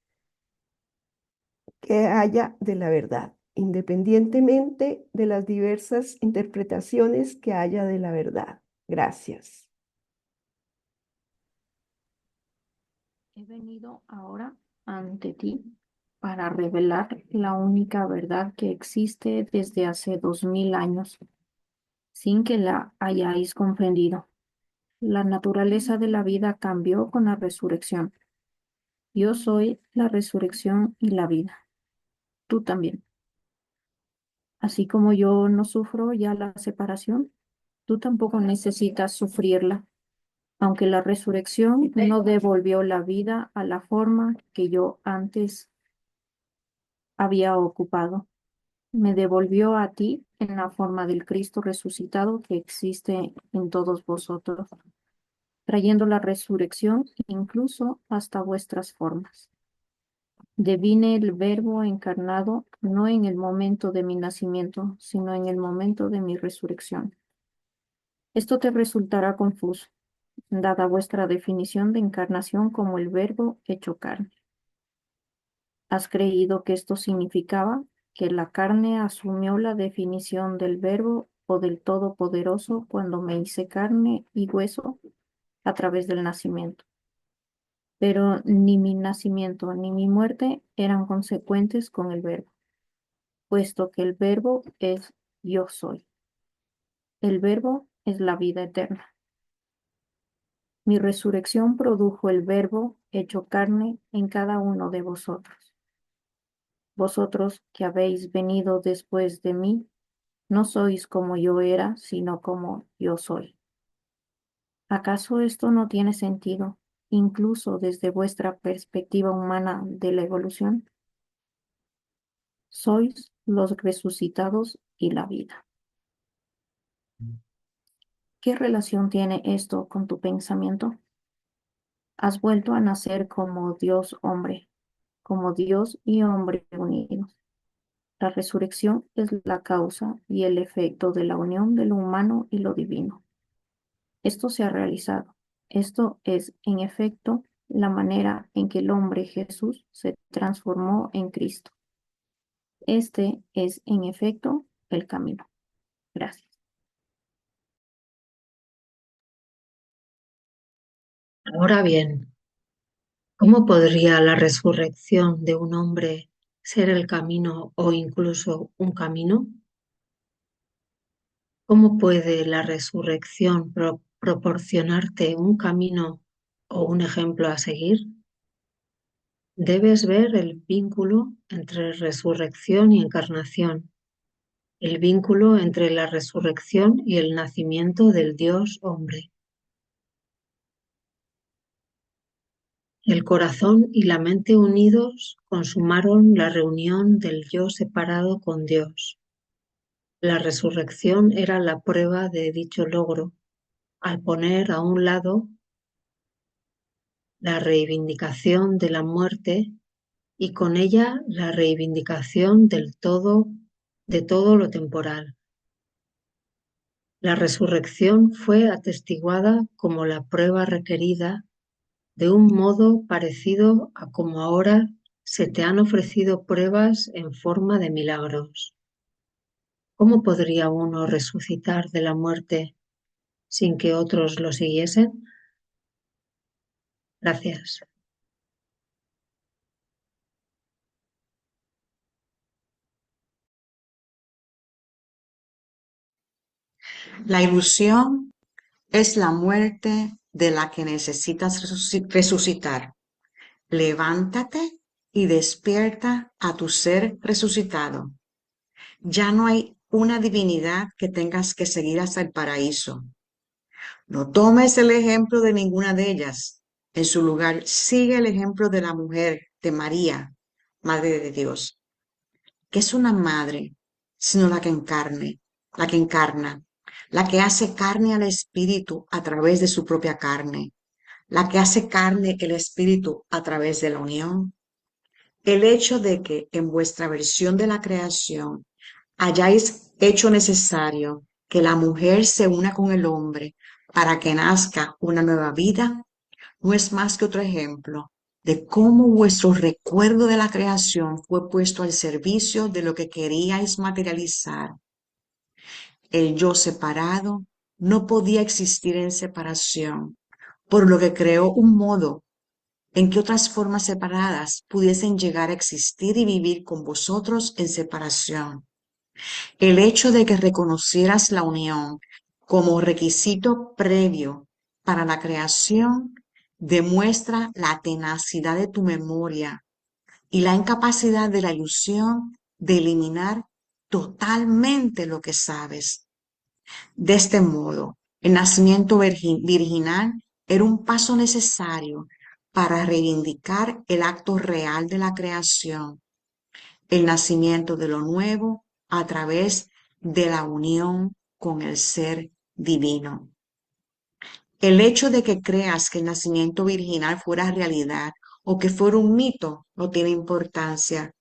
que haya de la verdad, independientemente de las diversas interpretaciones que haya de la verdad. Gracias. He venido ahora ante ti para revelar la única verdad que existe desde hace 2000 años, sin que la hayáis comprendido. La naturaleza de la vida cambió con la resurrección. Yo soy la resurrección y la vida. Tú también. Así como yo no sufro ya la separación, tú tampoco necesitas sufrirla, aunque la resurrección no devolvió la vida a la forma que yo antes había ocupado. Me devolvió a ti en la forma del Cristo resucitado que existe en todos vosotros, trayendo la resurrección incluso hasta vuestras formas. Devine el Verbo encarnado no en el momento de mi nacimiento, sino en el momento de mi resurrección. Esto te resultará confuso, dada vuestra definición de encarnación como el Verbo hecho carne. ¿Has creído que esto significaba que la carne asumió la definición del Verbo o del Todopoderoso cuando me hice carne y hueso a través del nacimiento? Pero ni mi nacimiento ni mi muerte eran consecuentes con el Verbo, puesto que el Verbo es yo soy. El Verbo es la vida eterna. Mi resurrección produjo el Verbo hecho carne en cada uno de vosotros. Vosotros que habéis venido después de mí, no sois como yo era, sino como yo soy. ¿Acaso esto no tiene sentido, incluso desde vuestra perspectiva humana de la evolución? Sois los resucitados y la vida. ¿Qué relación tiene esto con tu pensamiento? Has vuelto a nacer como Dios hombre, como Dios y hombre unidos. La resurrección es la causa y el efecto de la unión de lo humano y lo divino. Esto se ha realizado. Esto es, en efecto, la manera en que el hombre Jesús se transformó en Cristo. Este es, en efecto, el camino. Gracias. Ahora bien, ¿cómo podría la resurrección de un hombre ser el camino o incluso un camino? ¿Cómo puede la resurrección proporcionarte un camino o un ejemplo a seguir? Debes ver el vínculo entre resurrección y encarnación, el vínculo entre la resurrección y el nacimiento del Dios hombre. El corazón y la mente unidos consumaron la reunión del yo separado con Dios. La resurrección era la prueba de dicho logro, al poner a un lado la reivindicación de la muerte y con ella la reivindicación de todo lo temporal. La resurrección fue atestiguada como la prueba requerida de un modo parecido a como ahora se te han ofrecido pruebas en forma de milagros. ¿Cómo podría uno resucitar de la muerte sin que otros lo siguiesen? Gracias. La ilusión es la muerte de la que necesitas resucitar. Levántate y despierta a tu ser resucitado. Ya no hay una divinidad que tengas que seguir hasta el paraíso. No tomes el ejemplo de ninguna de ellas. En su lugar, sigue el ejemplo de la mujer, de María, Madre de Dios, que es una madre, sino la que encarna, la que hace carne al Espíritu a través de su propia carne, la que hace carne el Espíritu a través de la unión. El hecho de que en vuestra versión de la creación hayáis hecho necesario que la mujer se una con el hombre para que nazca una nueva vida, no es más que otro ejemplo de cómo vuestro recuerdo de la creación fue puesto al servicio de lo que queríais materializar. El yo separado no podía existir en separación, por lo que creó un modo en que otras formas separadas pudiesen llegar a existir y vivir con vosotros en separación. El hecho de que reconocieras la unión como requisito previo para la creación demuestra la tenacidad de tu memoria y la incapacidad de la ilusión de eliminar totalmente lo que sabes. De este modo, el nacimiento virginal era un paso necesario para reivindicar el acto real de la creación, el nacimiento de lo nuevo a través de la unión con el ser divino. El hecho de que creas que el nacimiento virginal fuera realidad o que fuera un mito no tiene importancia,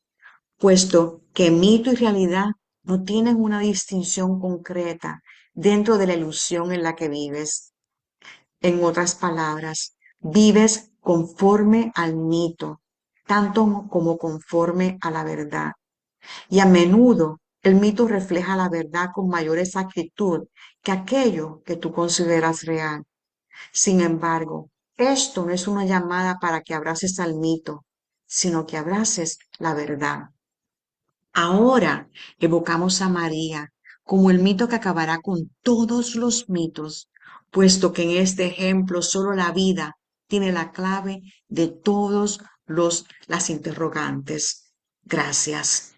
puesto que mito y realidad no tienen una distinción concreta dentro de la ilusión en la que vives. En otras palabras, vives conforme al mito, tanto como conforme a la verdad. Y a menudo el mito refleja la verdad con mayor exactitud que aquello que tú consideras real. Sin embargo, esto no es una llamada para que abraces al mito, sino que abraces la verdad. Ahora evocamos a María como el mito que acabará con todos los mitos, puesto que en este ejemplo solo la vida tiene la clave de todos las interrogantes. Gracias.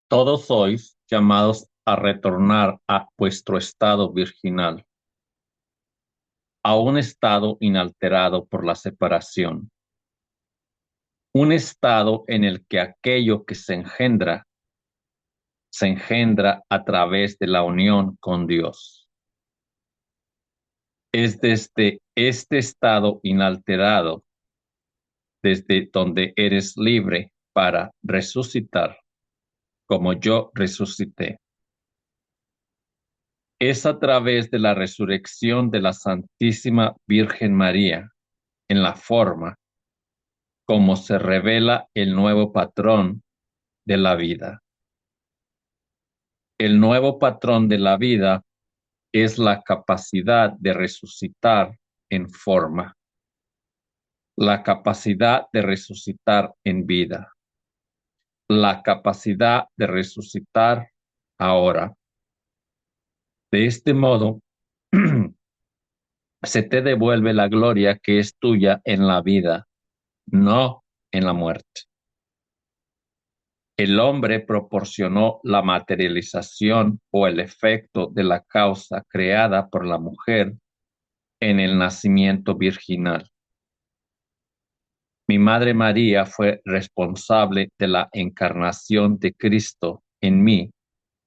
Todos sois llamados a retornar a vuestro estado virginal, a un estado inalterado por la separación, un estado en el que aquello que se engendra se engendra a través de la unión con Dios. Es desde este estado inalterado, desde donde eres libre para resucitar, como yo resucité. Es a través de la resurrección de la Santísima Virgen María, en la forma, como se revela el nuevo patrón de la vida. El nuevo patrón de la vida es la capacidad de resucitar en forma, la capacidad de resucitar en vida, la capacidad de resucitar ahora. De este modo, se te devuelve la gloria que es tuya en la vida, no en la muerte. El hombre proporcionó la materialización o el efecto de la causa creada por la mujer en el nacimiento virginal. Mi Madre María fue responsable de la encarnación de Cristo en mí,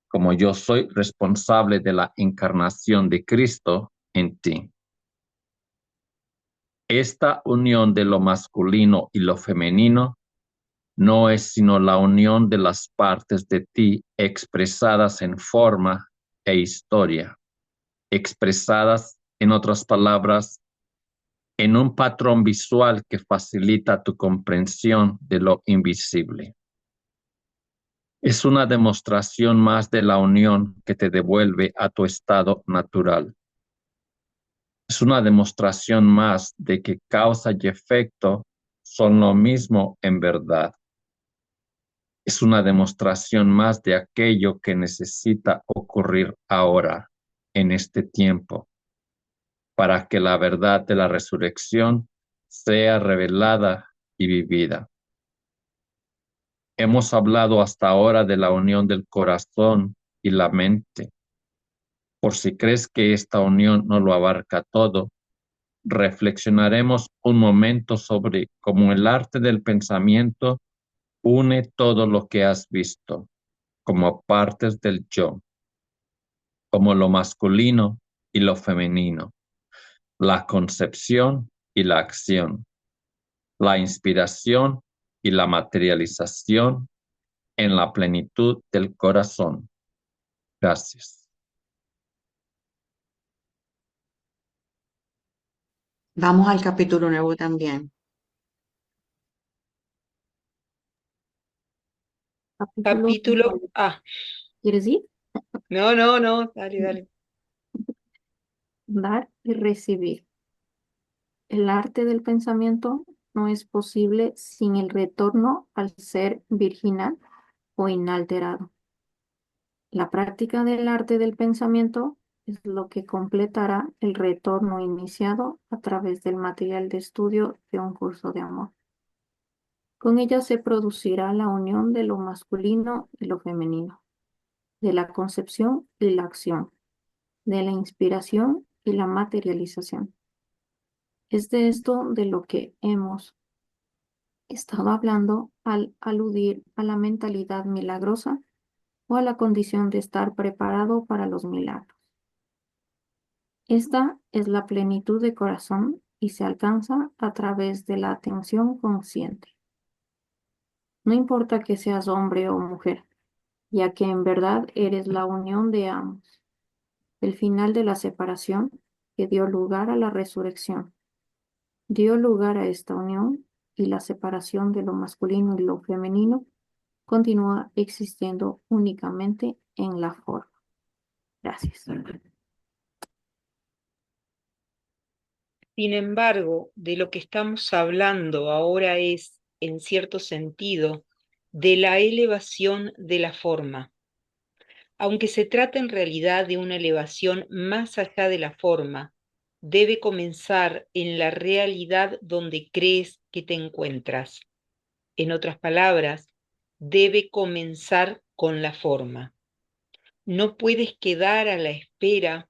como yo soy responsable de la encarnación de Cristo en ti. Esta unión de lo masculino y lo femenino no es sino la unión de las partes de ti expresadas en forma e historia, expresadas, en otras palabras, en un patrón visual que facilita tu comprensión de lo invisible. Es una demostración más de la unión que te devuelve a tu estado natural. Es una demostración más de que causa y efecto son lo mismo en verdad. Es una demostración más de aquello que necesita ocurrir ahora, en este tiempo, para que la verdad de la resurrección sea revelada y vivida. Hemos hablado hasta ahora de la unión del corazón y la mente. Por si crees que esta unión no lo abarca todo, reflexionaremos un momento sobre cómo el arte del pensamiento une todo lo que has visto, como partes del yo, como lo masculino y lo femenino, la concepción y la acción, la inspiración y la materialización en la plenitud del corazón. Gracias. Vamos al capítulo nuevo también. Capítulo A. ¿Quieres ir? No, dale. Dar y recibir. El arte del pensamiento no es posible sin el retorno al ser virginal o inalterado. La práctica del arte del pensamiento es lo que completará el retorno iniciado a través del material de estudio de un curso de amor. Con ella se producirá la unión de lo masculino y lo femenino, de la concepción y la acción, de la inspiración y la materialización. Es de esto de lo que hemos estado hablando al aludir a la mentalidad milagrosa o a la condición de estar preparado para los milagros. Esta es la plenitud de corazón y se alcanza a través de la atención consciente. No importa que seas hombre o mujer, ya que en verdad eres la unión de ambos, el final de la separación que dio lugar a la resurrección. Dio lugar a esta unión y la separación de lo masculino y lo femenino continúa existiendo únicamente en la forma. Gracias. Sin embargo, de lo que estamos hablando ahora es, en cierto sentido, de la elevación de la forma. Aunque se trata en realidad de una elevación más allá de la forma, debe comenzar en la realidad donde crees que te encuentras. En otras palabras, debe comenzar con la forma. No puedes quedar a la espera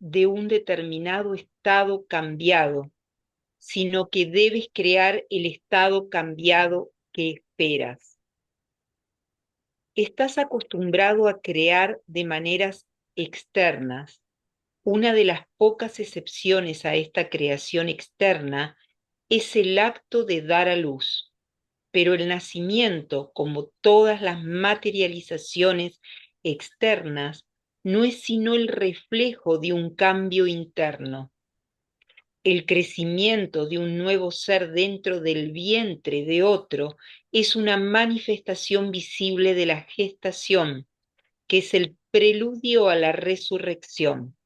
de un determinado estado cambiado, sino que debes crear el estado cambiado que esperas. estás acostumbrado a crear de maneras externas. Una de las pocas excepciones a esta creación externa es el acto de dar a luz, pero el nacimiento, como todas las materializaciones externas, no es sino el reflejo de un cambio interno. El crecimiento de un nuevo ser dentro del vientre de otro es una manifestación visible de la gestación, que es el preludio a la resurrección.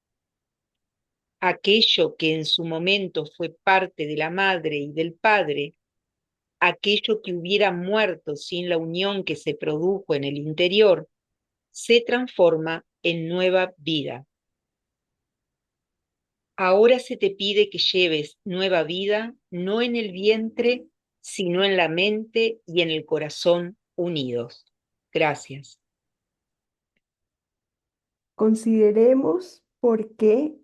Aquello que en su momento fue parte de la madre y del padre, aquello que hubiera muerto sin la unión que se produjo en el interior, se transforma en nueva vida. Ahora se te pide que lleves nueva vida, no en el vientre, sino en la mente y en el corazón unidos. Gracias. Consideremos por qué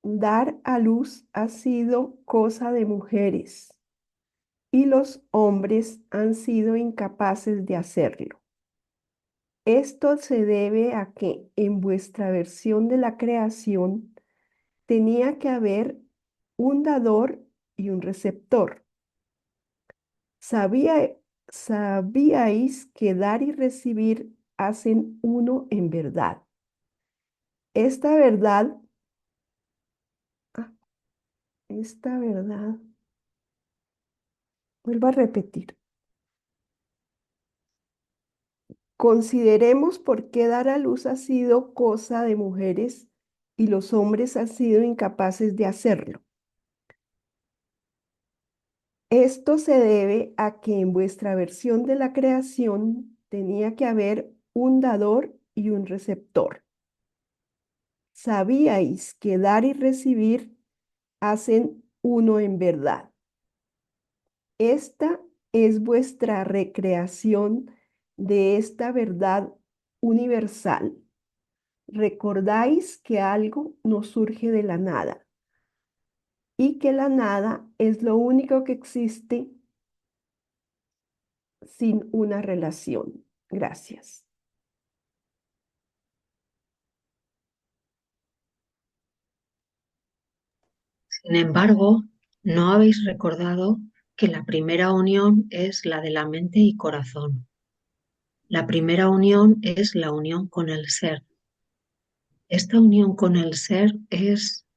dar a luz ha sido cosa de mujeres y los hombres han sido incapaces de hacerlo. Esto se debe a que en vuestra versión de la creación tenía que haber un dador y un receptor. Sabíais que dar y recibir hacen uno en verdad. Esta verdad, vuelvo a repetir. Consideremos por qué dar a luz ha sido cosa de mujeres y los hombres han sido incapaces de hacerlo. Esto se debe a que en vuestra versión de la creación tenía que haber un dador y un receptor. Sabíais que dar y recibir hacen uno en verdad. Esta es vuestra recreación de esta verdad universal. Recordáis que algo no surge de la nada y que la nada es lo único que existe sin una relación. Gracias. Sin embargo, no habéis recordado que la primera unión es la de la mente y corazón. La primera unión es la unión con el ser. Esta unión con el ser es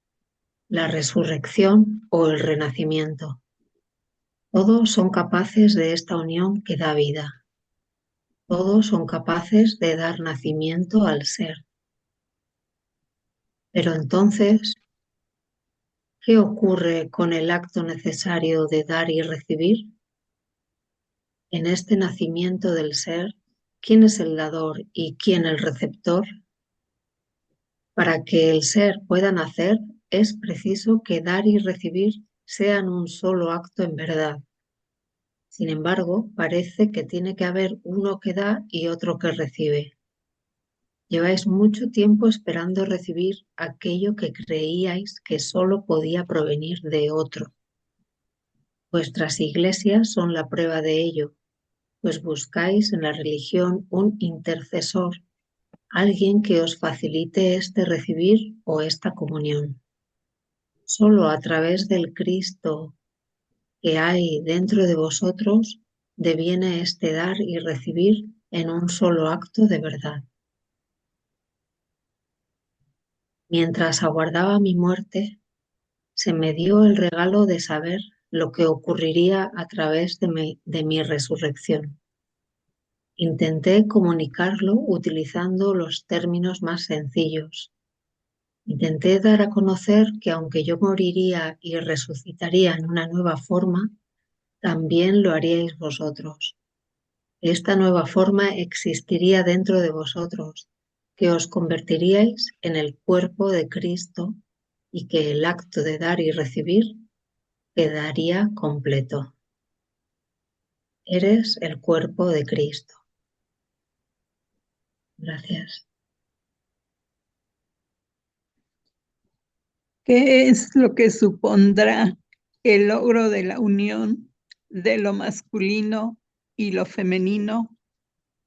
la resurrección o el renacimiento. Todos son capaces de esta unión que da vida. Todos son capaces de dar nacimiento al ser. Pero entonces, ¿qué ocurre con el acto necesario de dar y recibir? En este nacimiento del ser, ¿quién es el dador y quién el receptor? Para que el ser pueda nacer, es preciso que dar y recibir sean un solo acto en verdad. Sin embargo, parece que tiene que haber uno que da y otro que recibe. Lleváis mucho tiempo esperando recibir aquello que creíais que solo podía provenir de otro. Vuestras iglesias son la prueba de ello, pues buscáis en la religión un intercesor, alguien que os facilite este recibir o esta comunión. Solo a través del Cristo que hay dentro de vosotros deviene este dar y recibir en un solo acto de verdad. Mientras aguardaba mi muerte, se me dio el regalo de saber lo que ocurriría a través de mi resurrección. Intenté comunicarlo utilizando los términos más sencillos. Intenté dar a conocer que aunque yo moriría y resucitaría en una nueva forma, también lo haríais vosotros. Esta nueva forma existiría dentro de vosotros, que os convertiríais en el cuerpo de Cristo y que el acto de dar y recibir quedaría completo. Eres el cuerpo de Cristo. Gracias. ¿Qué es lo que supondrá el logro de la unión de lo masculino y lo femenino?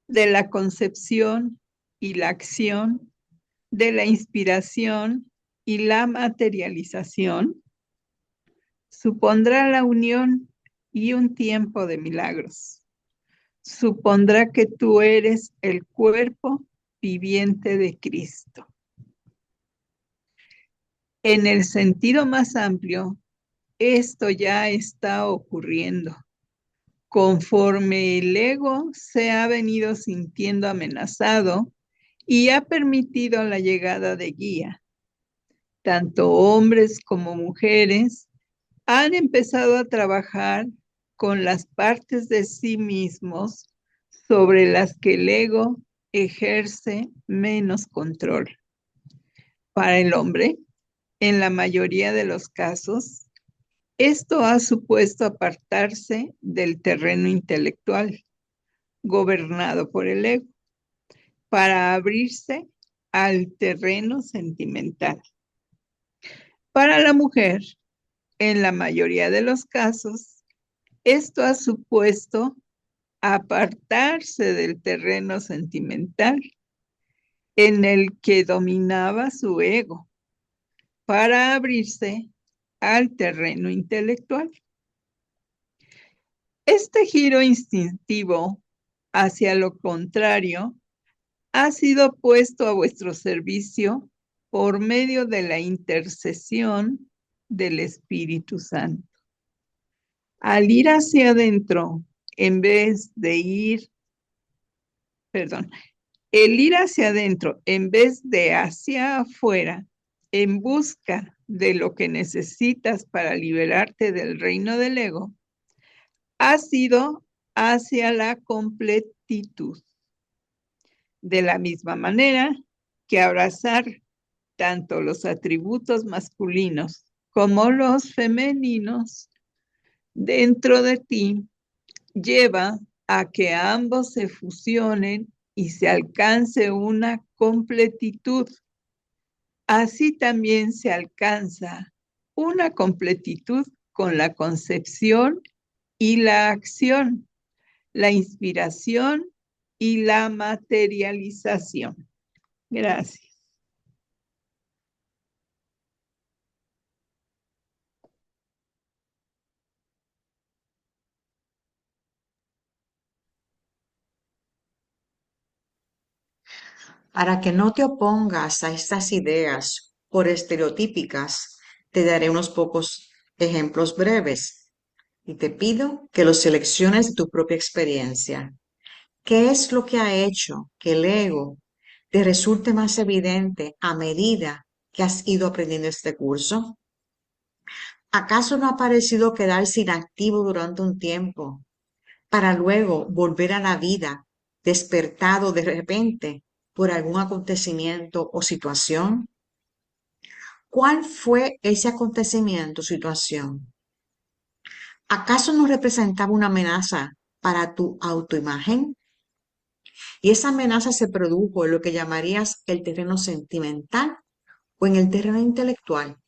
de la concepción y la acción, de la inspiración y la materialización, supondrá la unión y un tiempo de milagros. Supondrá que tú eres el cuerpo viviente de Cristo. En el sentido más amplio, esto ya está ocurriendo. Conforme el ego se ha venido sintiendo amenazado y ha permitido la llegada de guía, tanto hombres como mujeres han empezado a trabajar con las partes de sí mismos sobre las que el ego ejerce menos control. Para el hombre, en la mayoría de los casos, esto ha supuesto apartarse del terreno intelectual, gobernado por el ego, para abrirse al terreno sentimental. Para la mujer, en la mayoría de los casos, esto ha supuesto apartarse del terreno sentimental en el que dominaba su ego para abrirse al terreno intelectual. Este giro instintivo hacia lo contrario ha sido puesto a vuestro servicio por medio de la intercesión del Espíritu Santo. Al ir hacia adentro, en vez de ir, el ir hacia adentro en vez de hacia afuera, en busca de lo que necesitas para liberarte del reino del ego, ha sido hacia la completitud. De la misma manera que abrazar tanto los atributos masculinos como los femeninos dentro de ti lleva a que ambos se fusionen y se alcance una completitud. Así también se alcanza una completitud con la concepción y la acción, la inspiración y la materialización. Gracias. Para que no te opongas a estas ideas por estereotípicas, te daré unos pocos ejemplos breves y te pido que los selecciones de tu propia experiencia. ¿Qué es lo que ha hecho que el ego te resulte más evidente a medida que has ido aprendiendo este curso? ¿Acaso no ha parecido quedarse inactivo durante un tiempo para luego volver a la vida, despertado de repente por algún acontecimiento o situación? ¿Cuál fue ese acontecimiento o situación? ¿Acaso no representaba una amenaza para tu autoimagen? Y esa amenaza se produjo en lo que llamarías el terreno sentimental o en el terreno intelectual.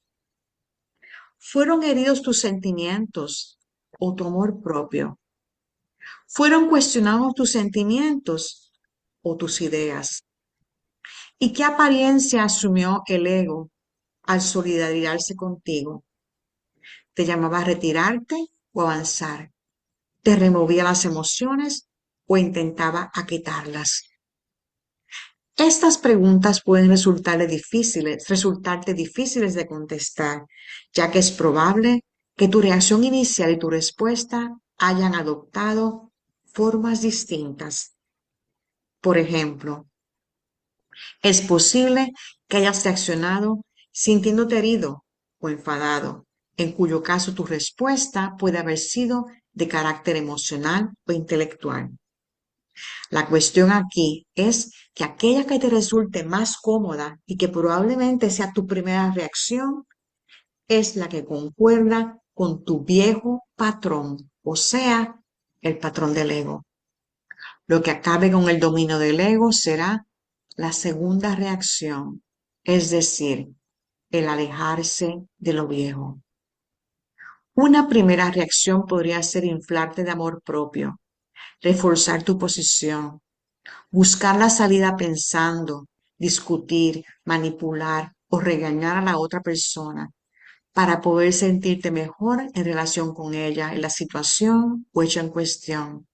¿Fueron heridos tus sentimientos o tu amor propio? ¿Fueron cuestionados tus sentimientos o tus ideas? ¿Y qué apariencia asumió el ego al solidarizarse contigo? ¿Te llamaba a retirarte o avanzar? ¿Te removía las emociones o intentaba aquietarlas? Estas preguntas pueden resultarte difíciles de contestar, ya que es probable que tu reacción inicial y tu respuesta hayan adoptado formas distintas. Por ejemplo, es posible que hayas reaccionado sintiéndote herido o enfadado, en cuyo caso tu respuesta puede haber sido de carácter emocional o intelectual. La cuestión aquí es que aquella que te resulte más cómoda y que probablemente sea tu primera reacción es la que concuerda con tu viejo patrón, o sea, el patrón del ego. Lo que acabe con el dominio del ego será la segunda reacción, es decir, el alejarse de lo viejo. Una primera reacción podría ser inflarte de amor propio, reforzar tu posición, Buscar la salida pensando, discutir, manipular o regañar a la otra persona para poder sentirte mejor en relación con ella, en la situación o hecha en cuestión.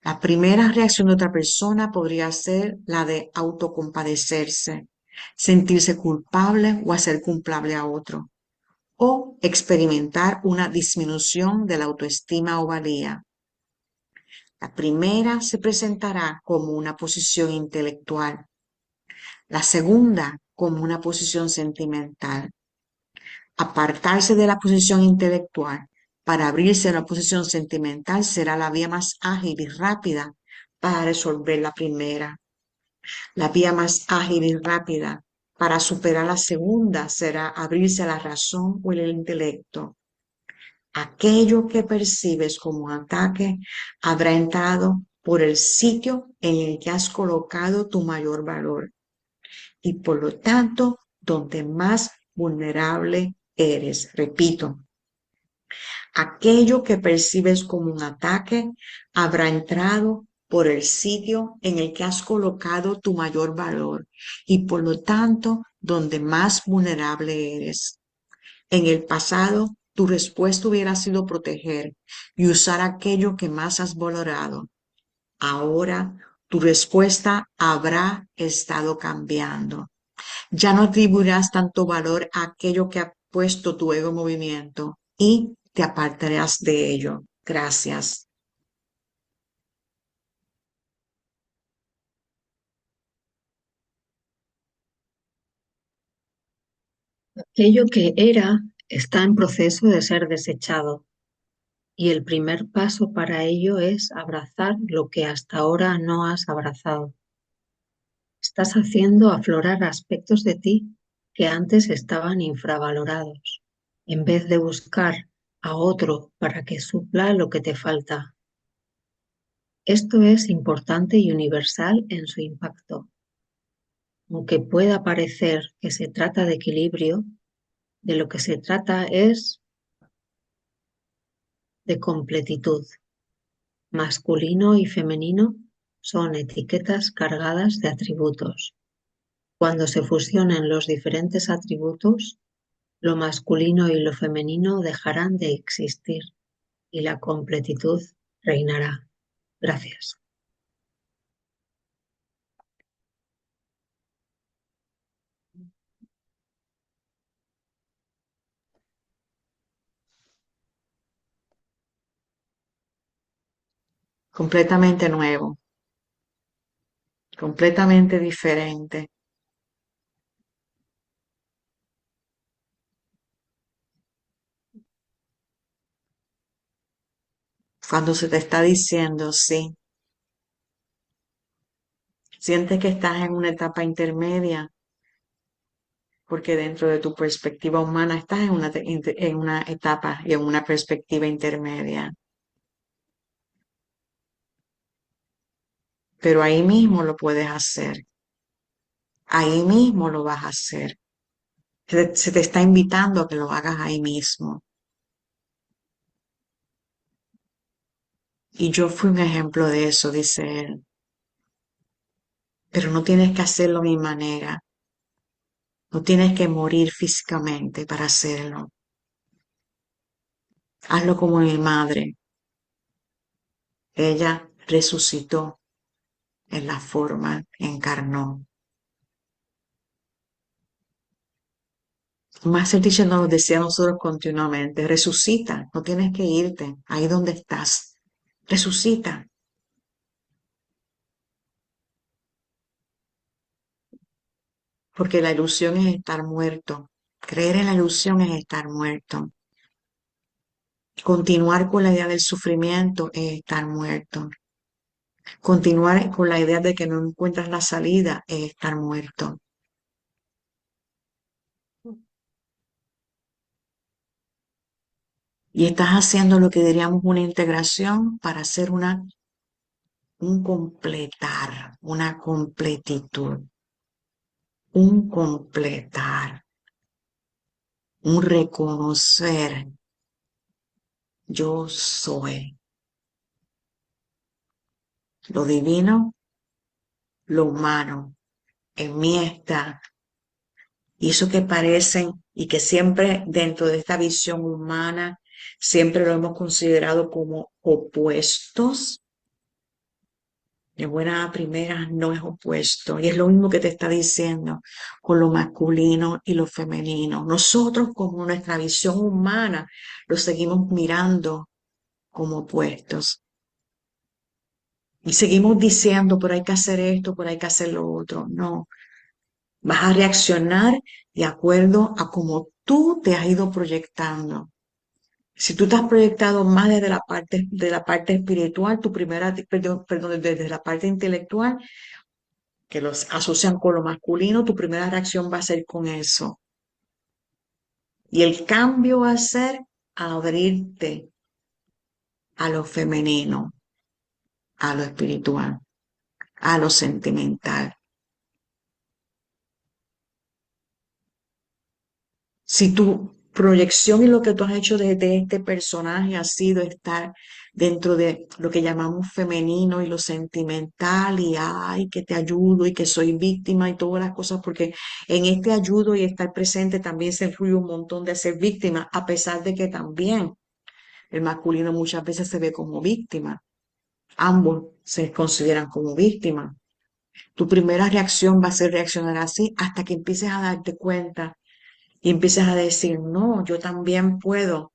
La primera reacción de otra persona podría ser la de autocompadecerse, sentirse culpable o hacer culpable a otro, o experimentar una disminución de la autoestima o valía. La primera se presentará como una posición intelectual, la segunda como una posición sentimental. Apartarse de la posición intelectual para abrirse a una posición sentimental será la vía más ágil y rápida para resolver la primera. La vía más ágil y rápida para superar la segunda será abrirse a la razón o el intelecto. Aquello que percibes como un ataque habrá entrado por el sitio en el que has colocado tu mayor valor y por lo tanto donde más vulnerable eres. Repito, aquello que percibes como un ataque habrá entrado por el sitio en el que has colocado tu mayor valor y por lo tanto donde más vulnerable eres. En el pasado, tu respuesta hubiera sido proteger y usar aquello que más has valorado. Ahora, tu respuesta habrá estado cambiando. Ya no atribuirás tanto valor a aquello que ha puesto tu ego en movimiento y te apartarás de ello. Gracias. Aquello que era está en proceso de ser desechado y el primer paso para ello es abrazar lo que hasta ahora no has abrazado. Estás haciendo aflorar aspectos de ti que antes estaban infravalorados, en vez de buscar a otro para que supla lo que te falta. Esto es importante y universal en su impacto. Aunque pueda parecer que se trata de equilibrio, de lo que se trata es de completitud. Masculino y femenino son etiquetas cargadas de atributos. Cuando se fusionen los diferentes atributos, lo masculino y lo femenino dejarán de existir y la completitud reinará. Gracias. Completamente nuevo, completamente diferente. Cuando se te está diciendo sí, sientes que estás en una etapa intermedia, porque dentro de tu perspectiva humana estás en una etapa y en una perspectiva intermedia. Pero ahí mismo lo puedes hacer, ahí mismo lo vas a hacer. Se te está invitando a que lo hagas ahí mismo. Y yo fui un ejemplo de eso, dice él. Pero no tienes que hacerlo a mi manera. No tienes que morir físicamente para hacerlo. Hazlo como mi madre. Ella resucitó en la forma, encarnó. Master Teacher nos lo decía a nosotros continuamente. Resucita, no tienes que irte ahí donde estás. Resucita. Porque la ilusión es estar muerto. Creer en la ilusión es estar muerto. Continuar con la idea del sufrimiento es estar muerto. Continuar con la idea de que no encuentras la salida es estar muerto. Y estás haciendo lo que diríamos una integración para hacer un completar, una completitud, un completar, un reconocer. Yo soy. Lo divino lo humano. En mí está. Y eso que parecen y que siempre dentro de esta visión humana, siempre lo hemos considerado como opuestos. De buena a primera no es opuesto. Y es lo mismo que te está diciendo con lo masculino y lo femenino. Nosotros, como nuestra visión humana, lo seguimos mirando como opuestos. Y seguimos diciendo, pero hay que hacer esto, pero hay que hacer lo otro. No, vas a reaccionar de acuerdo a cómo tú te has ido proyectando. Si tú te has proyectado más de la parte espiritual, tu primera, perdón, desde la parte intelectual, que los asocian con lo masculino, tu primera reacción va a ser con eso. Y el cambio va a ser abrirte a lo femenino, a lo espiritual, a lo sentimental. Si tu proyección y lo que tú has hecho desde este personaje ha sido estar dentro de lo que llamamos femenino y lo sentimental y ay, que te ayudo y que soy víctima y todas las cosas, porque en este ayudo y estar presente también se incluye un montón de ser víctima, a pesar de que también el masculino muchas veces se ve como víctima. Ambos se consideran como víctimas. Tu primera reacción va a ser reaccionar así hasta que empieces a darte cuenta y empieces a decir, no, yo también puedo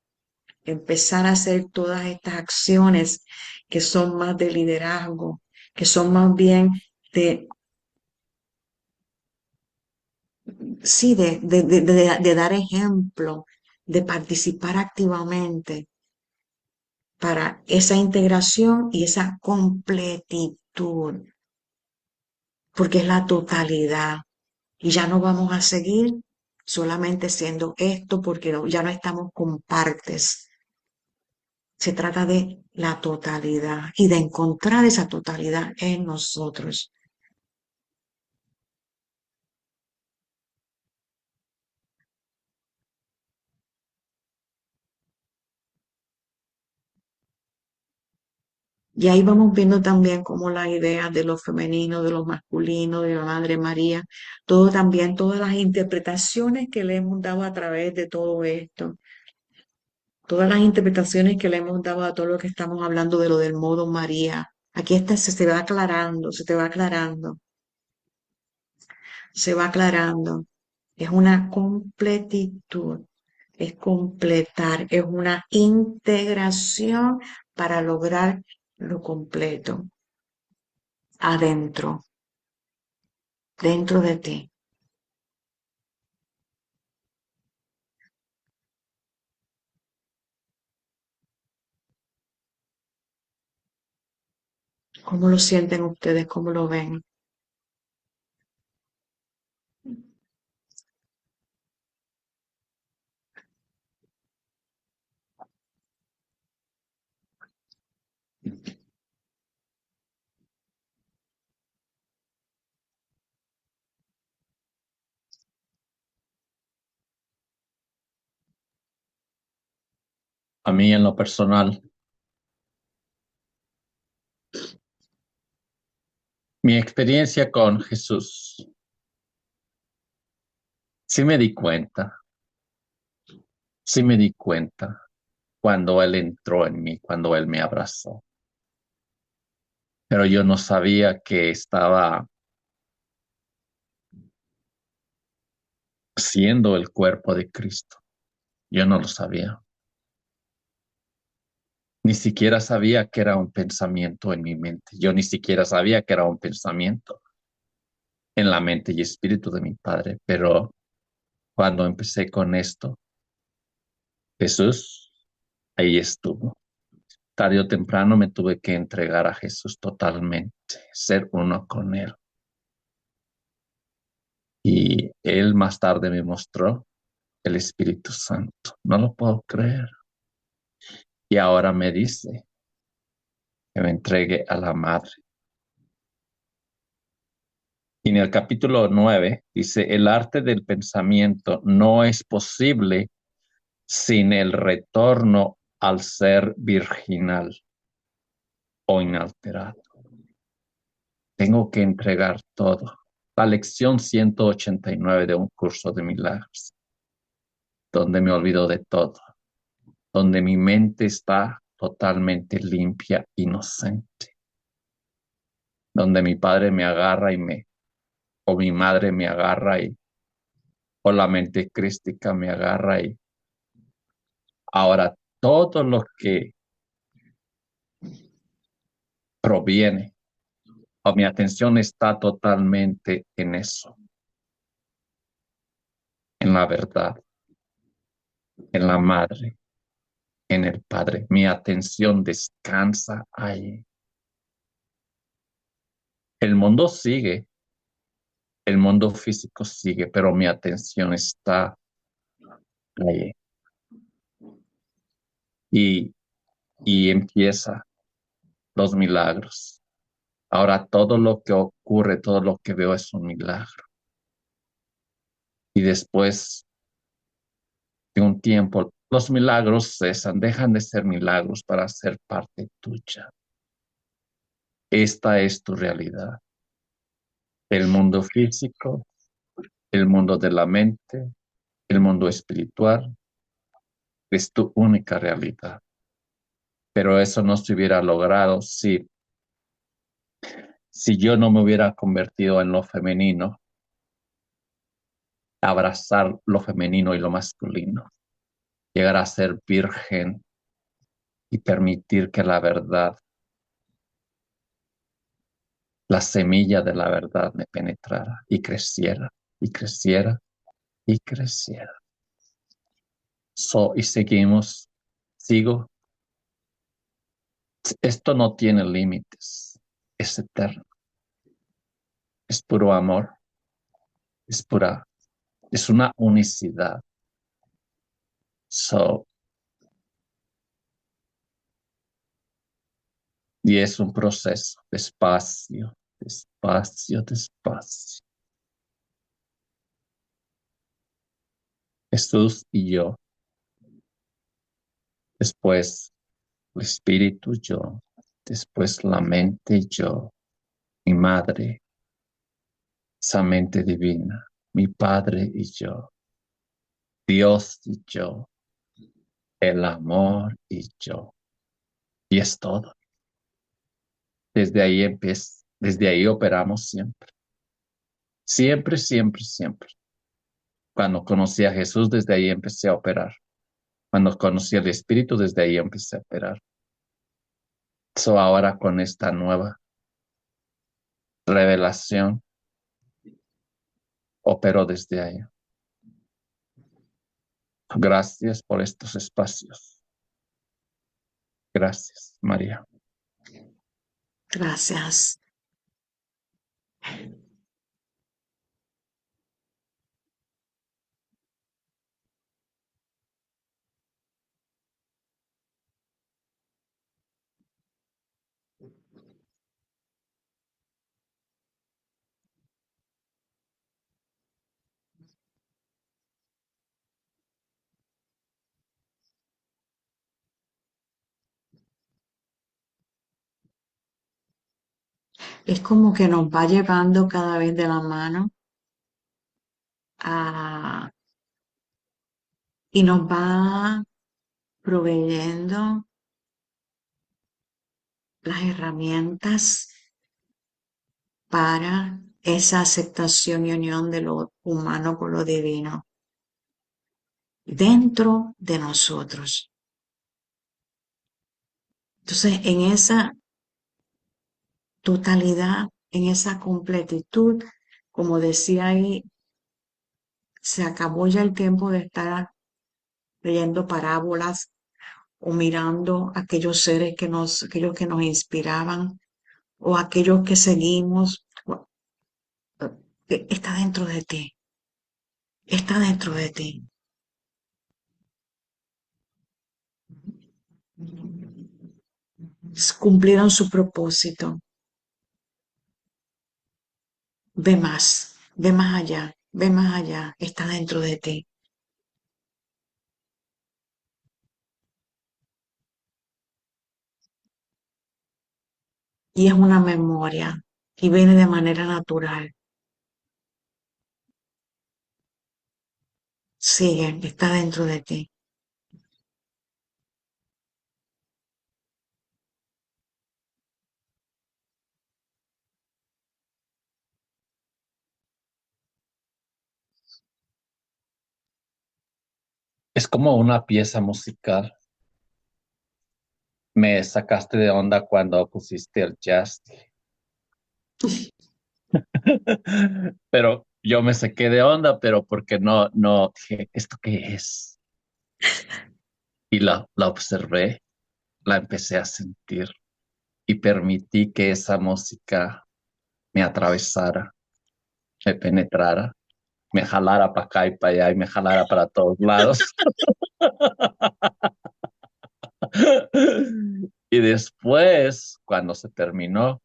empezar a hacer todas estas acciones que son más de liderazgo, que son más bien de, sí, de dar ejemplo, de participar activamente para esa integración y esa completitud, porque es la totalidad. Y ya no vamos a seguir solamente siendo esto porque ya no estamos con partes. Se trata de la totalidad y de encontrar esa totalidad en nosotros. Y ahí vamos viendo también cómo las ideas de lo femenino, de lo masculino, de la Madre María, todo también, todas las interpretaciones que le hemos dado a través de todo esto, todas las interpretaciones que le hemos dado a todo lo que estamos hablando de lo del modo María. Aquí está, se te va aclarando, se te va aclarando, se va aclarando. Es una completitud, es completar, es una integración para lograr lo completo adentro, dentro de ti. ¿Cómo lo sienten ustedes? ¿Cómo lo ven? A mí en lo personal, mi experiencia con Jesús, sí me di cuenta, sí me di cuenta cuando Él entró en mí, cuando Él me abrazó. Pero yo no sabía que estaba siendo el cuerpo de Cristo. Yo no lo sabía. Ni siquiera sabía que era un pensamiento en mi mente. Yo ni siquiera sabía que era un pensamiento en la mente y espíritu de mi Padre. Pero cuando empecé con esto, Jesús ahí estuvo. Tarde o temprano me tuve que entregar a Jesús totalmente, ser uno con Él. Y Él más tarde me mostró el Espíritu Santo. No lo puedo creer. Y ahora me dice que me entregue a la Madre. Y en el capítulo 9 dice, el arte del pensamiento no es posible sin el retorno al ser virginal o inalterado. tengo que entregar todo. La lección 189 de un curso de milagros, donde me olvido de todo, donde mi mente está totalmente limpia, inocente, donde mi padre me agarra o mi madre me agarra o la mente crística me agarra ahora todo lo que proviene o mi atención está totalmente en eso, en la verdad, en la madre, en el padre. Mi atención descansa ahí. El mundo sigue, el mundo físico sigue, pero mi atención está ahí. Y, y empieza los milagros. Ahora todo lo que ocurre, todo lo que veo es un milagro. Y después de un tiempo, los milagros cesan, dejan de ser milagros para ser parte tuya. Esta es tu realidad. El mundo físico, el mundo de la mente, el mundo espiritual, es tu única realidad. Pero eso no se hubiera logrado si yo no me hubiera convertido en lo femenino, abrazar lo femenino y lo masculino, llegar a ser virgen y permitir que la verdad, la semilla de la verdad me penetrara y creciera, y creciera, y creciera. Y sigo. Esto no tiene límites, es eterno, es puro amor, es una unicidad. Y es un proceso, despacio, despacio, despacio. Jesús y yo, después el espíritu yo, después la mente yo, mi madre, esa mente divina, mi padre y yo, Dios y yo, el amor y yo. Y es todo. Desde ahí operamos siempre. Siempre, siempre, siempre. Cuando conocí a Jesús, desde ahí empecé a operar. Cuando conocí al Espíritu, desde ahí empecé a operar. Ahora con esta nueva revelación, opero desde ahí. Gracias por estos espacios. Gracias, María. Gracias. Es como que nos va llevando cada vez de la mano y nos va proveyendo las herramientas para esa aceptación y unión de lo humano con lo divino dentro de nosotros. Entonces, en esa totalidad, en esa completitud, como decía ahí, se acabó ya el tiempo de estar leyendo parábolas o mirando aquellos seres aquellos que nos inspiraban o aquellos que seguimos. Está dentro de ti, está dentro de ti. Cumplieron su propósito. Ve más allá, está dentro de ti. Y es una memoria, y viene de manera natural. Sigue, está dentro de ti. Es como una pieza musical. Me sacaste de onda cuando pusiste el jazz. Pero yo me saqué de onda, pero porque no, dije, ¿esto qué es? Y la observé, la empecé a sentir y permití que esa música me atravesara, me penetrara, me jalara para acá y para allá y me jalara para todos lados. Y después, cuando se terminó,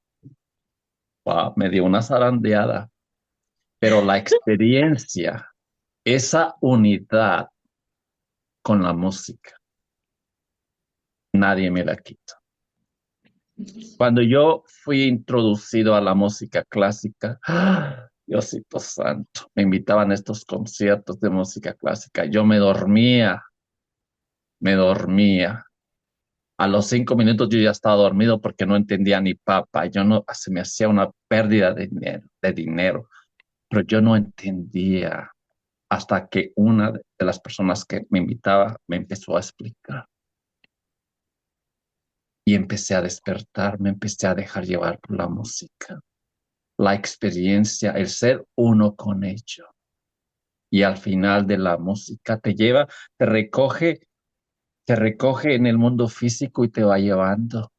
wow, me dio una zarandeada, pero la experiencia, esa unidad con la música, nadie me la quita. Cuando yo fui introducido a la música clásica, Diosito Santo, me invitaban a estos conciertos de música clásica. Yo me dormía. A los 5 minutos yo ya estaba dormido porque no entendía ni papa. Yo no, se me hacía una pérdida de dinero, pero yo no entendía hasta que una de las personas que me invitaba me empezó a explicar. Y empecé a despertar, me empecé a dejar llevar por la música, la experiencia, el ser uno con ello. Y al final de la música te lleva, te recoge en el mundo físico y te va llevando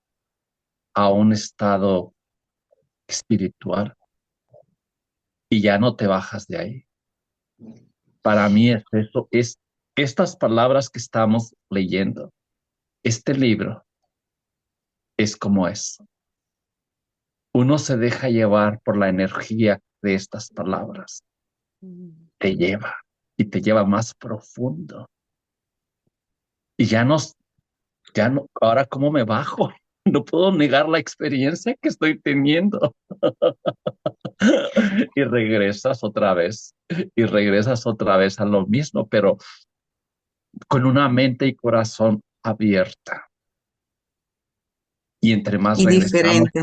a un estado espiritual y ya no te bajas de ahí. Para mí es eso, es estas palabras que estamos leyendo, este libro es como eso. Uno se deja llevar por la energía de estas palabras, te lleva y te lleva más profundo. Y ya no, ahora cómo me bajo. No puedo negar la experiencia que estoy teniendo. Y regresas otra vez a lo mismo, pero con una mente y corazón abierta. Y entre más Y regresamos, diferente,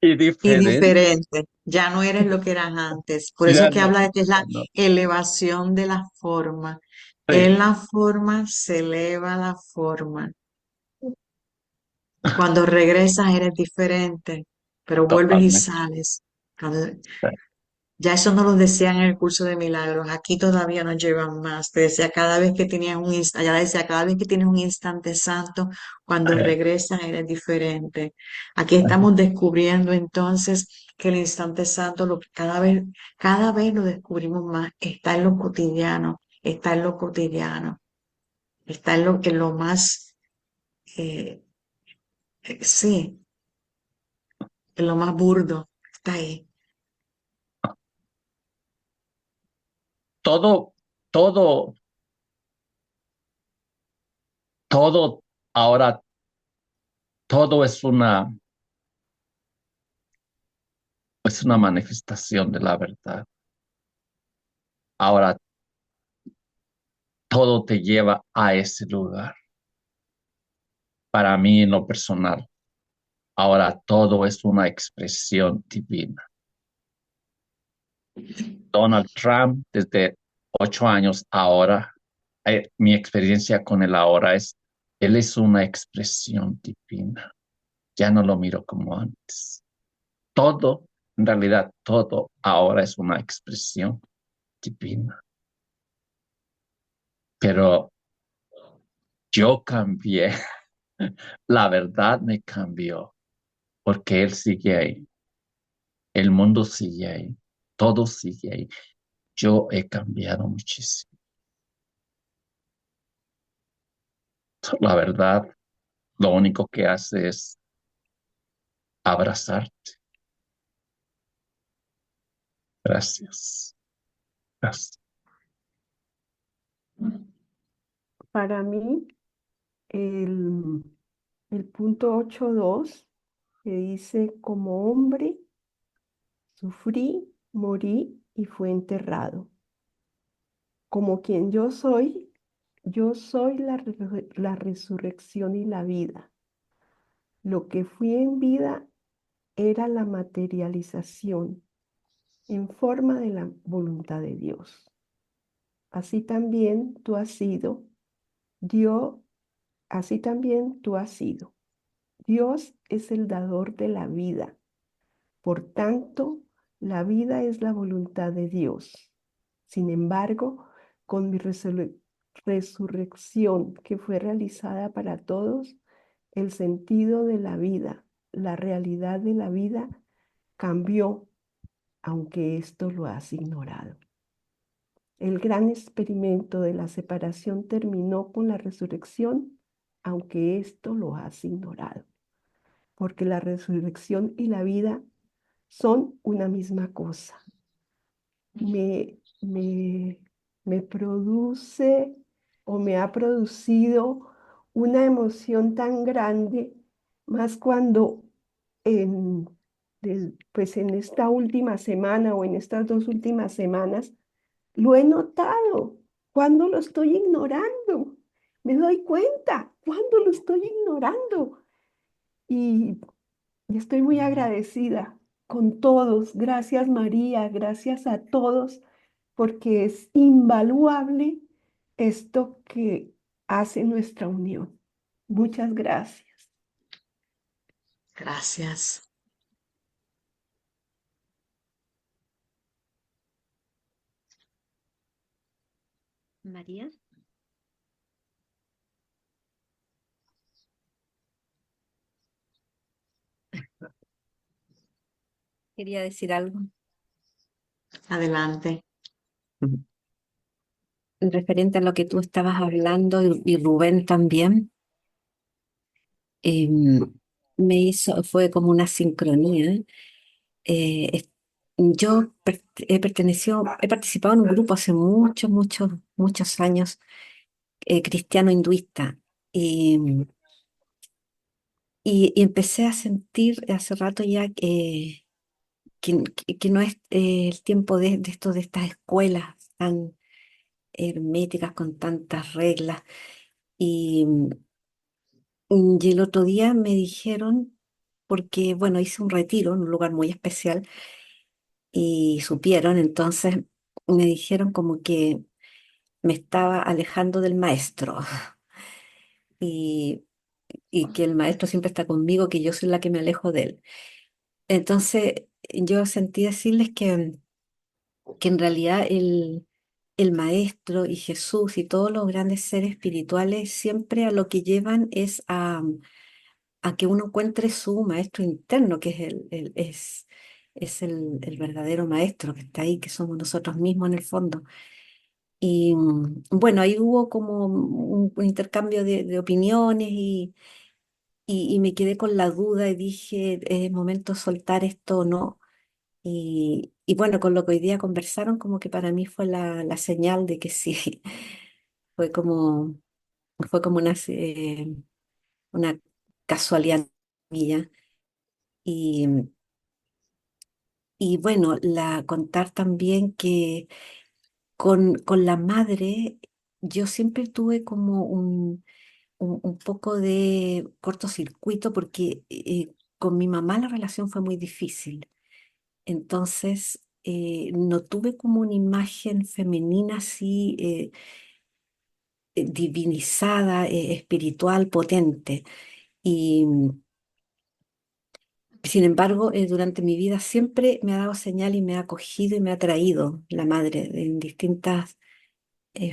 y y diferente, diferente. Ya no eres lo que eras antes. Por eso ya es que no, habla de que es ya la no. elevación de la forma. En Sí, la forma se eleva la forma. Cuando regresas eres diferente, pero vuelves y totalmente. sales. Ya eso no lo decían en el curso de milagros. Aquí todavía nos llevan más. Te decía cada vez que tenías allá decía cada vez que tienes un instante santo, cuando regresas eres diferente. Aquí estamos descubriendo entonces que el instante santo cada vez lo descubrimos más. Está en lo cotidiano, está en lo cotidiano, está en lo más, eh, sí, en lo más burdo. Está ahí. Todo, todo, todo, ahora todo es una manifestación de la verdad. Ahora todo te lleva a ese lugar. Para mí, en lo personal, ahora todo es una expresión divina. Donald Trump, desde 8 años, ahora, mi experiencia con él ahora él es una expresión divina. Ya no lo miro como antes. Todo, en realidad, todo ahora es una expresión divina. Pero yo cambié, la verdad me cambió, porque él sigue ahí, el mundo sigue ahí, todo sigue ahí. Yo he cambiado muchísimo. La verdad, lo único que hace es abrazarte. Gracias. Gracias. Para mí, el, el punto 8.2 que dice, como hombre, Sufrí, morí y fue enterrado. Como quien yo soy la resurrección y la vida. Lo que fui en vida era la materialización en forma de la voluntad de Dios. Así también tú has sido, Dios, así también tú has sido. Dios es el dador de la vida. Por tanto, la vida es la voluntad de Dios. Sin embargo, con mi resurrección que fue realizada para todos, el sentido de la vida, la realidad de la vida cambió, aunque esto lo has ignorado. El gran experimento de la separación terminó con la resurrección, aunque esto lo has ignorado, porque la resurrección y la vida son una misma cosa. Me, me, me produce o me ha producido una emoción tan grande, más cuando en, pues en esta última semana o en estas 2 últimas semanas lo he notado. Cuando lo estoy ignorando, me doy cuenta cuando lo estoy ignorando. Y y estoy muy agradecida con todos. Gracias María, gracias a todos, porque es invaluable esto que hace nuestra unión. Muchas gracias. Gracias. María. Quería decir algo Adelante. referente a lo que tú estabas hablando y Rubén también. em, fue como una sincronía. Yo he participado en un grupo hace muchos, muchos, muchos años, cristiano hinduista, y, y empecé a sentir hace rato ya que no es el tiempo de estas escuelas tan herméticas con tantas reglas. Y, y el otro día me dijeron, porque bueno, hice un retiro en un lugar muy especial y supieron, entonces me dijeron como que me estaba alejando del maestro y, y que el maestro siempre está conmigo, que yo soy la que me alejo de él. Entonces yo sentí decirles que en realidad el maestro y Jesús y todos los grandes seres espirituales siempre a lo que llevan es a que uno encuentre su maestro interno, que es el verdadero maestro que está ahí, que somos nosotros mismos en el fondo. Y bueno, ahí hubo como un intercambio de opiniones y me quedé con la duda y dije, es momento de soltar esto o no. Y bueno, con lo que hoy día conversaron, como que para mí fue la señal de que sí, fue como, fue como una casualidad mía. Y, y bueno, contar también que con la madre yo siempre tuve como un poco de cortocircuito porque con mi mamá la relación fue muy difícil. Entonces, no tuve como una imagen femenina así divinizada, espiritual, potente. Y sin embargo, durante mi vida siempre me ha dado señal y me ha acogido y me ha traído la madre en distintas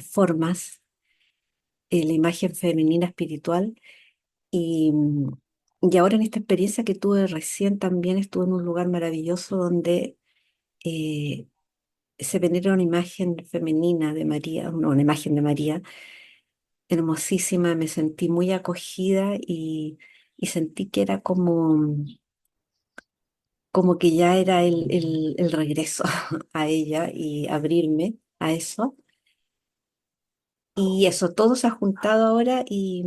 formas, la imagen femenina espiritual. Y, y ahora en esta experiencia que tuve recién también estuve en un lugar maravilloso donde eh, se venera una imagen femenina de María, no, una imagen de María hermosísima. Me sentí muy acogida y sentí que era como que ya era el regreso a ella y abrirme a eso. Y eso, todo se ha juntado ahora y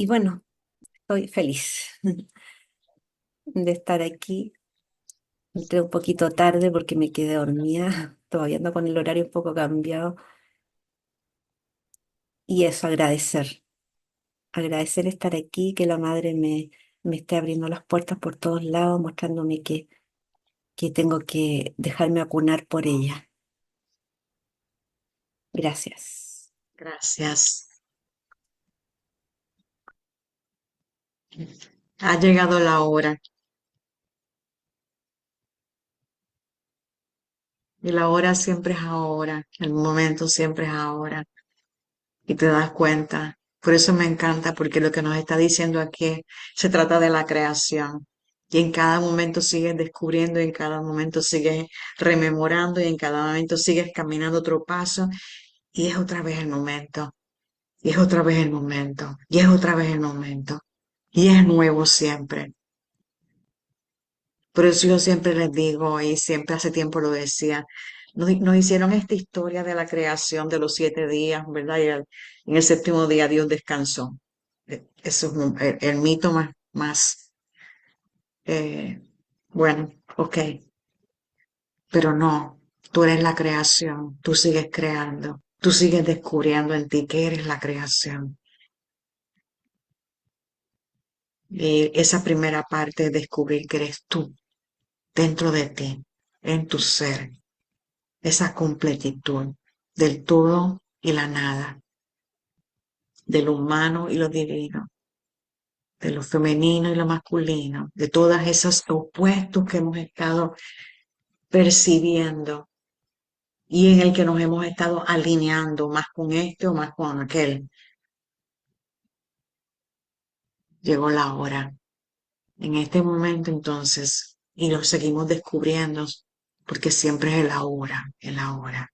bueno, estoy feliz de estar aquí Entré un poquito tarde porque me quedé dormida. Todavía ando con el horario un poco cambiado. Y eso, agradecer. Agradecer estar aquí, que la madre me esté abriendo las puertas por todos lados, mostrándome que tengo que dejarme acunar por ella. Gracias. Gracias. Ha llegado la hora. Y la hora siempre es ahora. El momento siempre es ahora. Y te das cuenta. Por eso me encanta, porque lo que nos está diciendo aquí se trata de la creación. Y en cada momento sigues descubriendo, y en cada momento sigues rememorando, y en cada momento sigues caminando otro paso, y es otra vez el momento, y es otra vez el momento, y es otra vez el momento, y es nuevo siempre. Por eso yo siempre les digo, y siempre hace tiempo lo decía, nos hicieron esta historia de la creación de los 7 días, ¿verdad? En el séptimo día Dios descansó. Eso es el mito más bueno, ok, pero no, tú eres la creación, tú sigues creando, tú sigues descubriendo en ti que eres la creación. Y esa primera parte es descubrir que eres tú, dentro de ti, en tu ser, esa completitud del todo y la nada, de lo humano y lo divino, de lo femenino y lo masculino, de todas esos opuestos que hemos estado percibiendo y en el que nos hemos estado alineando más con este o más con aquel. Llegó la hora. En este momento entonces, y lo seguimos descubriendo, porque siempre es el ahora, el ahora.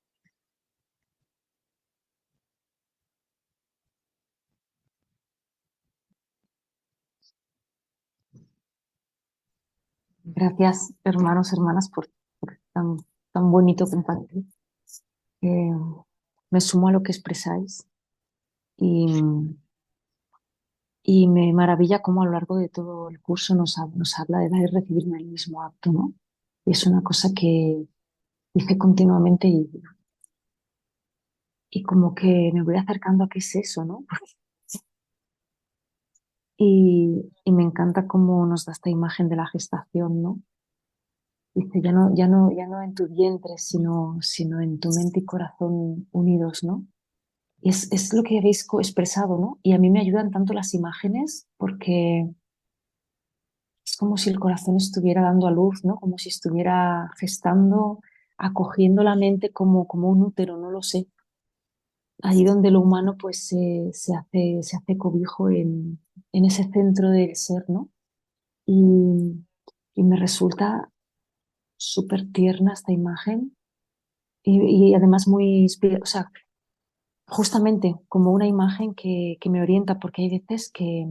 Gracias, hermanos, hermanas, por tan bonito compartir. Eh, Me sumo a lo que expresáis y, y me maravilla cómo a lo largo de todo el curso nos habla de dar y recibir en el mismo acto, ¿no? Y es una cosa que dice continuamente y como que me voy acercando a qué es eso, ¿no? Y me encanta cómo nos da esta imagen de la gestación, ¿no? Dice, ya no en tu vientre, sino en tu mente y corazón unidos, ¿no? Y es lo que habéis expresado, ¿no? Y a mí me ayudan tanto las imágenes porque es como si el corazón estuviera dando a luz, ¿no? Como si estuviera gestando, acogiendo la mente como un útero, no lo sé. Ahí donde lo humano pues se hace cobijo en ese centro del ser, ¿no? Y, y me resulta súper tierna esta imagen y además o sea, justamente como una imagen que me orienta, porque hay veces que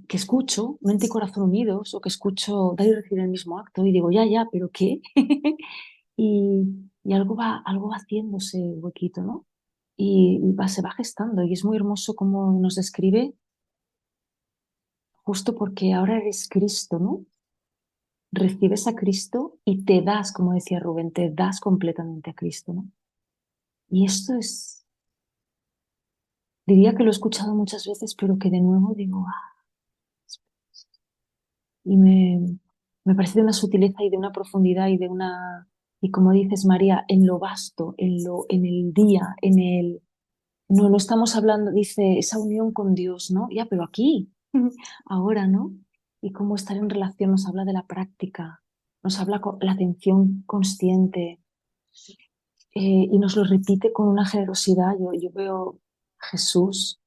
escucho mente y corazón unidos o que escucho dar y recibir el mismo acto y digo, ya, pero ¿qué? y, y algo va haciéndose huequito, ¿no? Se va gestando y es muy hermoso como nos describe, justo porque ahora eres Cristo, ¿no? Recibes a Cristo y te das, como decía Rubén, te das completamente a Cristo, ¿no? Y esto es, diría que lo he escuchado muchas veces, pero que de nuevo digo, y me parece de una sutileza y de una profundidad y como dices María, en lo vasto, en el día, no estamos hablando, dice, esa unión con Dios, ¿no? Ya, pero aquí, ahora, ¿no? Y cómo estar en relación nos habla de la práctica, nos habla con la atención consciente, y nos lo repite con una generosidad. Yo veo a Jesús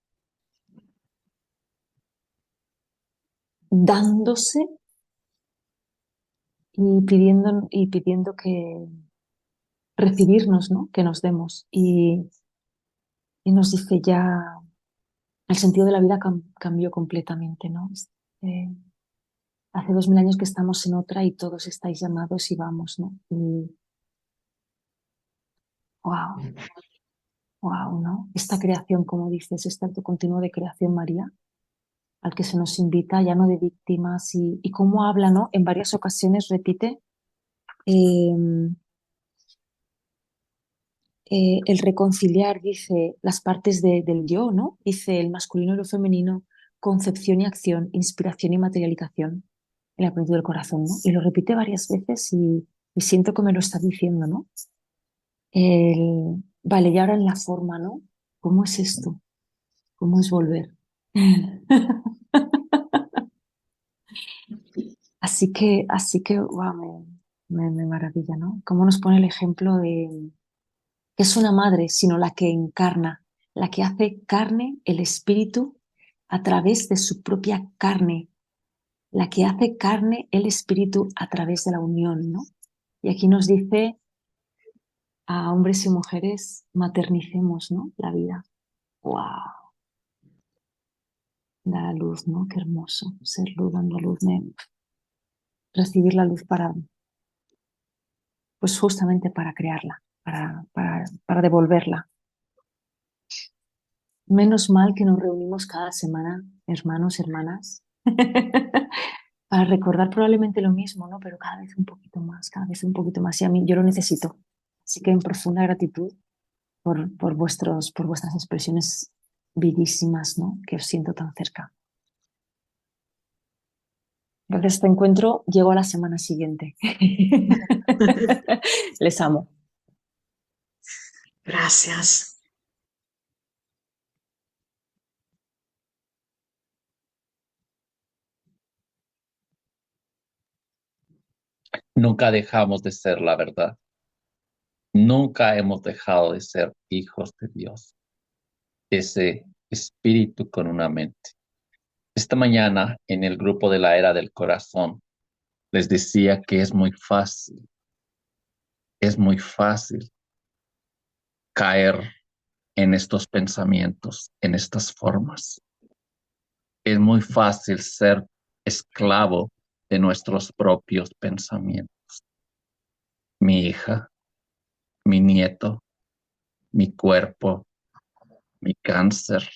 dándose y pidiendo que recibirnos, ¿no? Que nos demos. Y nos dice ya, el sentido de la vida cambió completamente, ¿no? Eh, Hace 2000 años que estamos en otra y todos estáis llamados y vamos, ¿no? Y wow, wow, ¿no? Esta creación, como dices, este acto continuo de creación, María, al que se nos invita, ya no de víctimas, y cómo habla, ¿no? En varias ocasiones repite eh, el reconciliar, dice, las partes del yo, ¿no? Dice el masculino y lo femenino, concepción y acción, inspiración y materialización, el aprendido del corazón, ¿no? Y lo repite varias veces y siento que me lo está diciendo, ¿no? Vale, y ahora en la forma, ¿no? ¿Cómo es esto? ¿Cómo es volver? Así que, wow, me maravilla, ¿no? Cómo nos pone el ejemplo de que es una madre, sino la que encarna, la que hace carne el espíritu a través de su propia carne, la que hace carne el espíritu a través de la unión, ¿no? Y aquí nos dice a hombres y mujeres, maternicemos, ¿no? La vida. ¡Wow! Da la luz, ¿no? Qué hermoso. Ser luz dando luz, recibir la luz para, pues justamente para crearla, para devolverla. Menos mal que nos reunimos cada semana, hermanos, hermanas, para recordar probablemente lo mismo, ¿no? Pero cada vez un poquito más, cada vez un poquito más. Y a mí yo lo necesito. Así que en profunda gratitud por vuestras expresiones bellísimas, ¿no? Que os siento tan cerca. Gracias a este encuentro, llego a la semana siguiente. Les amo. Gracias. Nunca dejamos de ser la verdad. Nunca hemos dejado de ser hijos de Dios. Ese espíritu con una mente. Esta mañana en el grupo de la Era del Corazón les decía que es muy fácil caer en estos pensamientos, en estas formas. Es muy fácil ser esclavo de nuestros propios pensamientos. Mi hija, mi nieto, mi cuerpo, mi cáncer,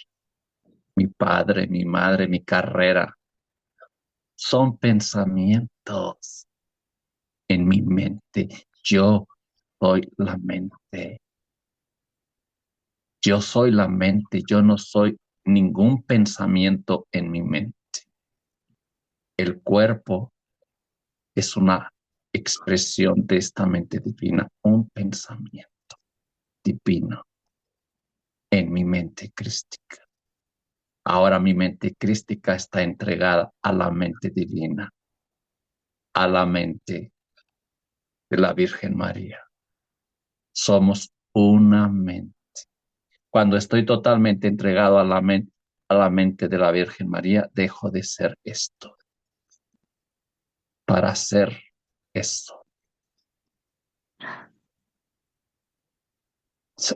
mi padre, mi madre, mi carrera, son pensamientos en mi mente. Yo soy la mente. Yo soy la mente. Yo no soy ningún pensamiento en mi mente. El cuerpo es una expresión de esta mente divina, un pensamiento divino en mi mente crística. Ahora mi mente crística está entregada a la mente divina, a la mente de la Virgen María. Somos una mente. Cuando estoy totalmente entregado a la mente de la Virgen María, dejo de ser esto para ser esto.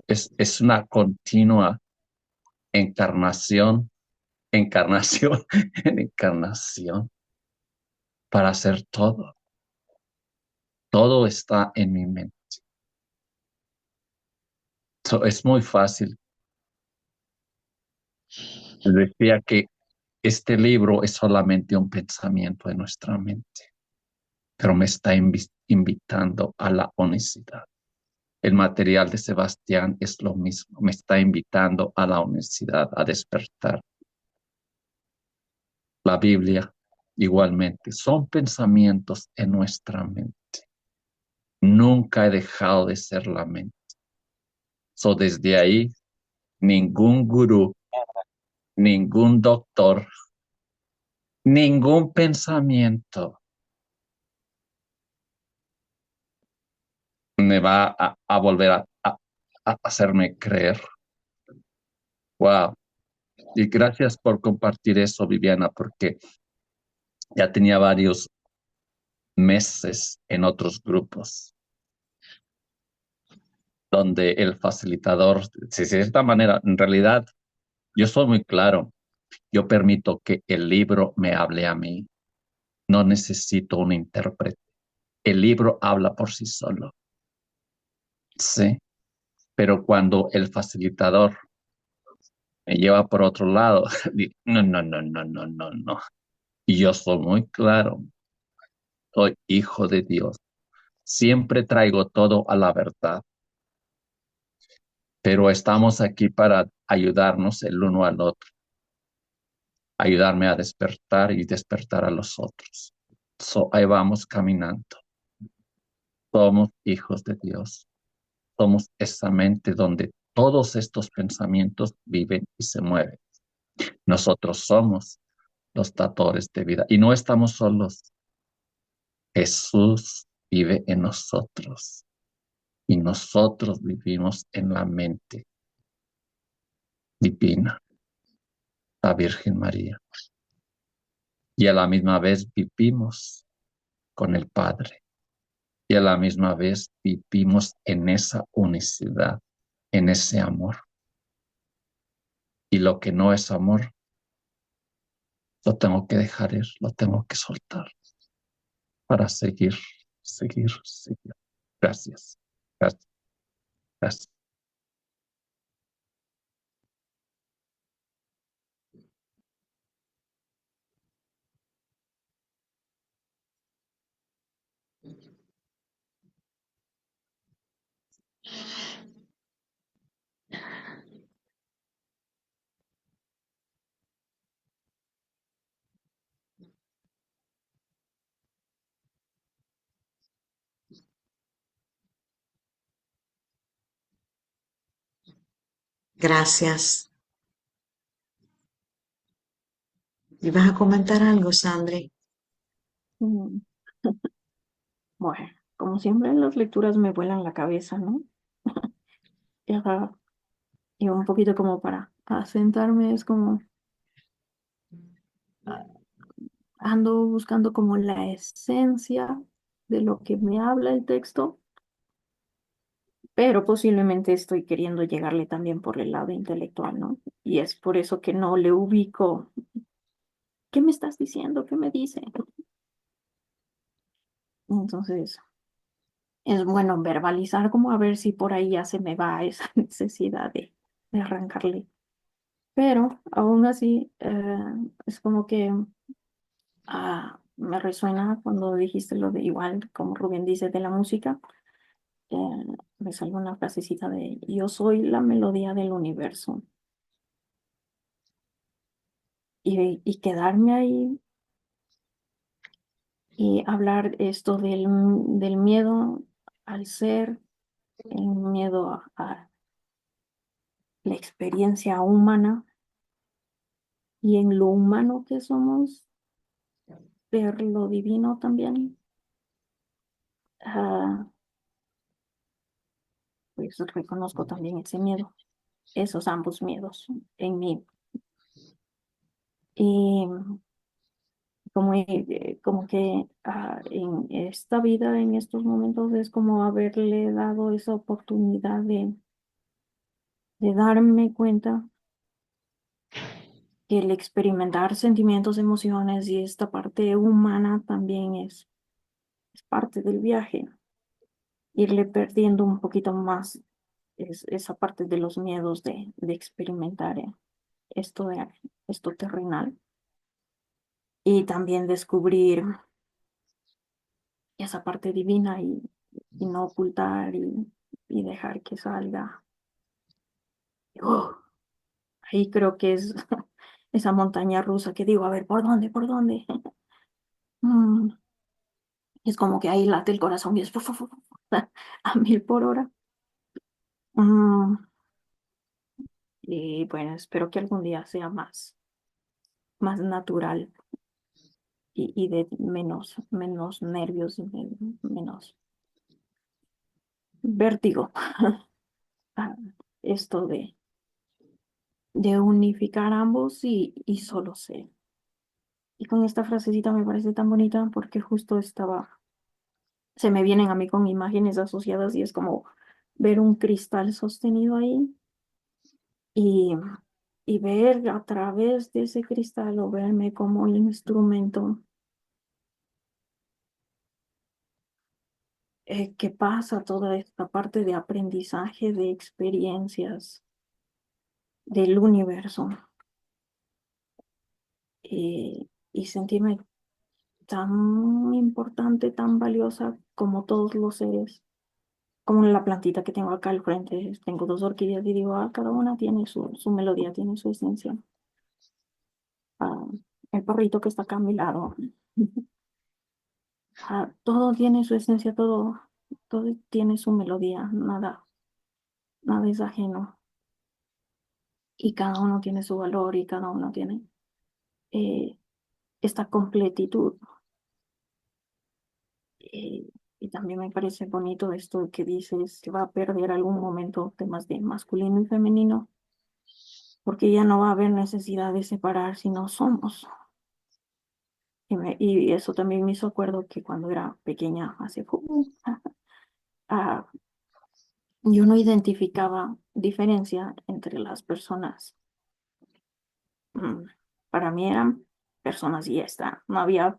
Es una continua encarnación en encarnación para hacer todo. Todo está en mi mente. Es muy fácil. Decía que este libro es solamente un pensamiento de nuestra mente, pero me está invitando a la honestidad. El material de Sebastián es lo mismo, me está invitando a la honestidad, a despertar. La Biblia, igualmente, son pensamientos en nuestra mente. Nunca he dejado de ser la mente. Desde ahí, ningún gurú, ningún doctor, ningún pensamiento me va a volver a hacerme creer. Wow. Y gracias por compartir eso, Viviana, porque ya tenía varios meses en otros grupos donde el facilitador, de cierta manera, en realidad, yo soy muy claro. Yo permito que el libro me hable a mí. No necesito un intérprete. El libro habla por sí solo. Sí. Pero cuando el facilitador me lleva por otro lado. No, no, no, no, no, no, no. Y yo soy muy claro, soy hijo de Dios. Siempre traigo todo a la verdad, pero estamos aquí para ayudarnos el uno al otro, ayudarme a despertar y despertar a los otros. Ahí vamos caminando. Somos hijos de Dios. Somos esa mente donde todos estos pensamientos viven y se mueven. Nosotros somos los dadores de vida y no estamos solos. Jesús vive en nosotros y nosotros vivimos en la mente divina, la Virgen María. Y a la misma vez vivimos con el Padre y a la misma vez vivimos en esa unicidad, en ese amor. Y lo que no es amor, lo tengo que dejar ir, lo tengo que soltar para seguir, seguir, seguir. Gracias, gracias, gracias. Gracias. ¿Ibas a comentar algo, Sandri? Mm, Bueno, como siempre en las lecturas me vuelan la cabeza, ¿no? Y, y un poquito como para asentarme, es como ah, ando buscando como la esencia de lo que me habla el texto, pero posiblemente estoy queriendo llegarle también por el lado intelectual, ¿no? Y es por eso que no le ubico. ¿Qué me estás diciendo? ¿Qué me dice? Entonces, es bueno verbalizar como a ver si por ahí ya se me va esa necesidad de arrancarle. Pero aún así, es como que me resuena cuando dijiste lo de igual, como Rubén dice, de la música. eh, Me salió una frasecita de yo soy la melodía del universo. Y quedarme ahí y hablar esto del miedo al ser, el miedo a la experiencia humana y en lo humano que somos, ver lo divino también. Ah, pues reconozco también ese miedo, esos ambos miedos en mí. Y como que en esta vida, en estos momentos, es como haberle dado esa oportunidad de darme cuenta que el experimentar sentimientos, emociones y esta parte humana también es parte del viaje. Irle perdiendo un poquito más esa parte de los miedos de experimentar esto esto terrenal y también descubrir esa parte divina y no ocultar y dejar que salga. ¡Oh! Ahí creo que es esa montaña rusa que digo, a ver, ¿por dónde? ¿Por dónde? Mm, es como que ahí late el corazón y es a 1000 por hora. Mm, y bueno, espero que algún día sea más natural y de menos nervios, menos vértigo. Ah, esto de unificar ambos y solo ser. Y con esta frasecita me parece tan bonita porque justo se me vienen a mí con imágenes asociadas y es como ver un cristal sostenido ahí y, y ver a través de ese cristal o verme como instrumento que pasa toda esta parte de aprendizaje, de experiencias del universo, y sentirme tan importante, tan valiosa como todos los seres, como la plantita que tengo acá al frente. Tengo dos orquídeas y digo, cada una tiene su melodía, tiene su esencia. Ah, el perrito que está acá a mi lado. Todo tiene su esencia, todo tiene su melodía, nada es ajeno. Y cada uno tiene su valor y cada uno tiene eh, esta completitud. Eh, y también me parece bonito esto que dices, que va a perder algún momento temas de masculino y femenino, porque ya no va a haber necesidad de separar si no somos. Y eso también me hizo acuerdo que cuando era pequeña, ah, yo no identificaba diferencia entre las personas. Mm, Para mí eran personas y ya está. No había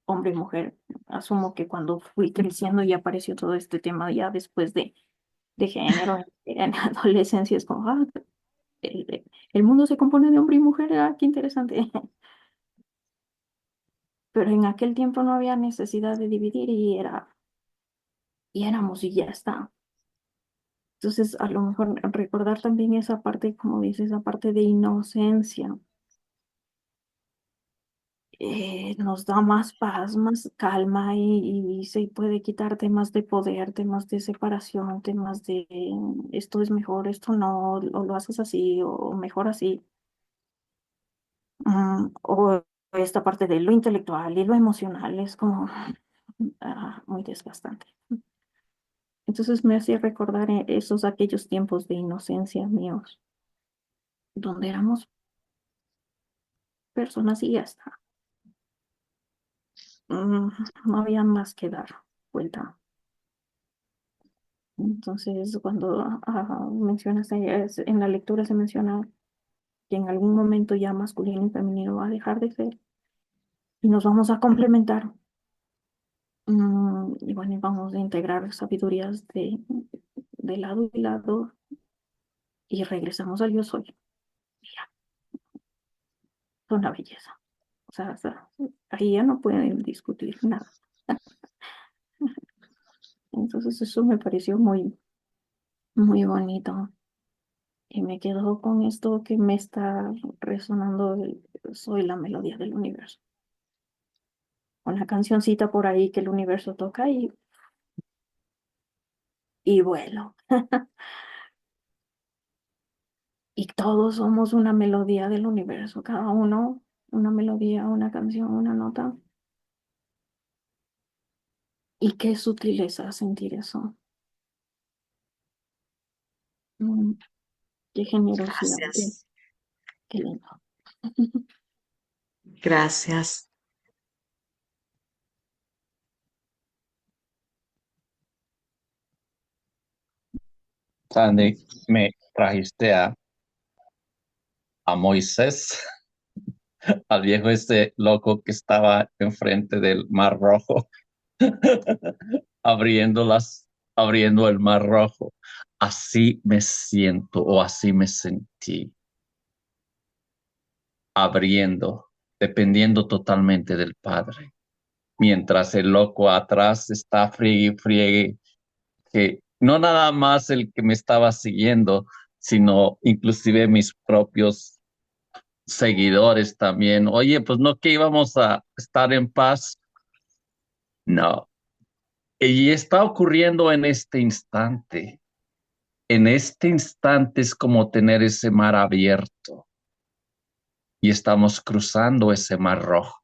hombre y mujer. Asumo que cuando fui creciendo y apareció todo este tema ya después de género en la adolescencia, es como, el mundo se compone de hombre y mujer, qué interesante. Pero en aquel tiempo no había necesidad de dividir y éramos y ya está. Entonces, a lo mejor recordar también esa parte, como dices, esa parte de inocencia, nos da más paz, más calma y se puede quitar temas de poder, temas de separación, temas de esto es mejor, esto no, o lo haces así, o mejor así. O esta parte de lo intelectual y lo emocional es como muy desgastante. Entonces me hacía recordar aquellos tiempos de inocencia míos, donde éramos personas y ya está. No había más que dar vuelta. Entonces, cuando mencionas, en la lectura se menciona que en algún momento ya masculino y femenino va a dejar de ser y nos vamos a complementar. Y bueno, y vamos a integrar sabidurías de lado y lado y regresamos al yo soy. Ya, es una belleza. O sea, ahí ya no pueden discutir nada. Entonces eso me pareció muy bonito. Y me quedo con esto que me está resonando, soy la melodía del universo. Una cancioncita por ahí que el universo toca y vuelo. Y todos somos una melodía del universo, cada uno una melodía, una canción, una nota. Y qué sutileza sentir eso. Mm, Qué generosidad, Gracias. qué lindo. Gracias. Sandy, me trajiste a Moisés, al viejo este loco que estaba enfrente del Mar Rojo, abriendo el Mar Rojo. Así me siento o así me sentí, abriendo, dependiendo totalmente del Padre. Mientras el loco atrás está friegue y friegue, que no nada más el que me estaba siguiendo, sino inclusive mis propios seguidores también. Oye, pues no que íbamos a estar en paz. No. Y está ocurriendo en este instante. En este instante es como tener ese mar abierto y estamos cruzando ese mar rojo,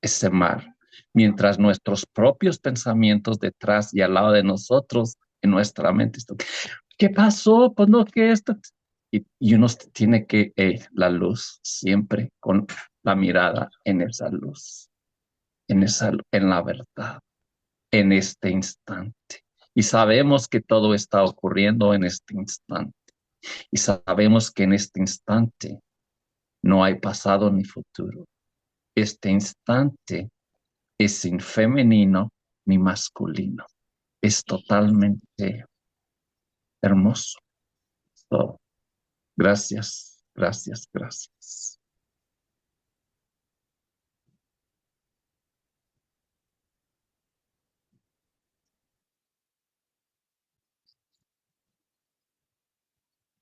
ese mar, mientras nuestros propios pensamientos detrás y al lado de nosotros, en nuestra mente, ¿qué pasó? Pues no, que esto. Y uno tiene que, la luz, siempre con la mirada en esa luz, en la verdad, en este instante. Y sabemos que todo está ocurriendo en este instante. Y sabemos que en este instante no hay pasado ni futuro. Este instante es sin femenino ni masculino. Es totalmente hermoso. So, Gracias, gracias, gracias.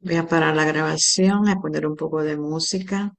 Voy a parar la grabación, a poner un poco de música.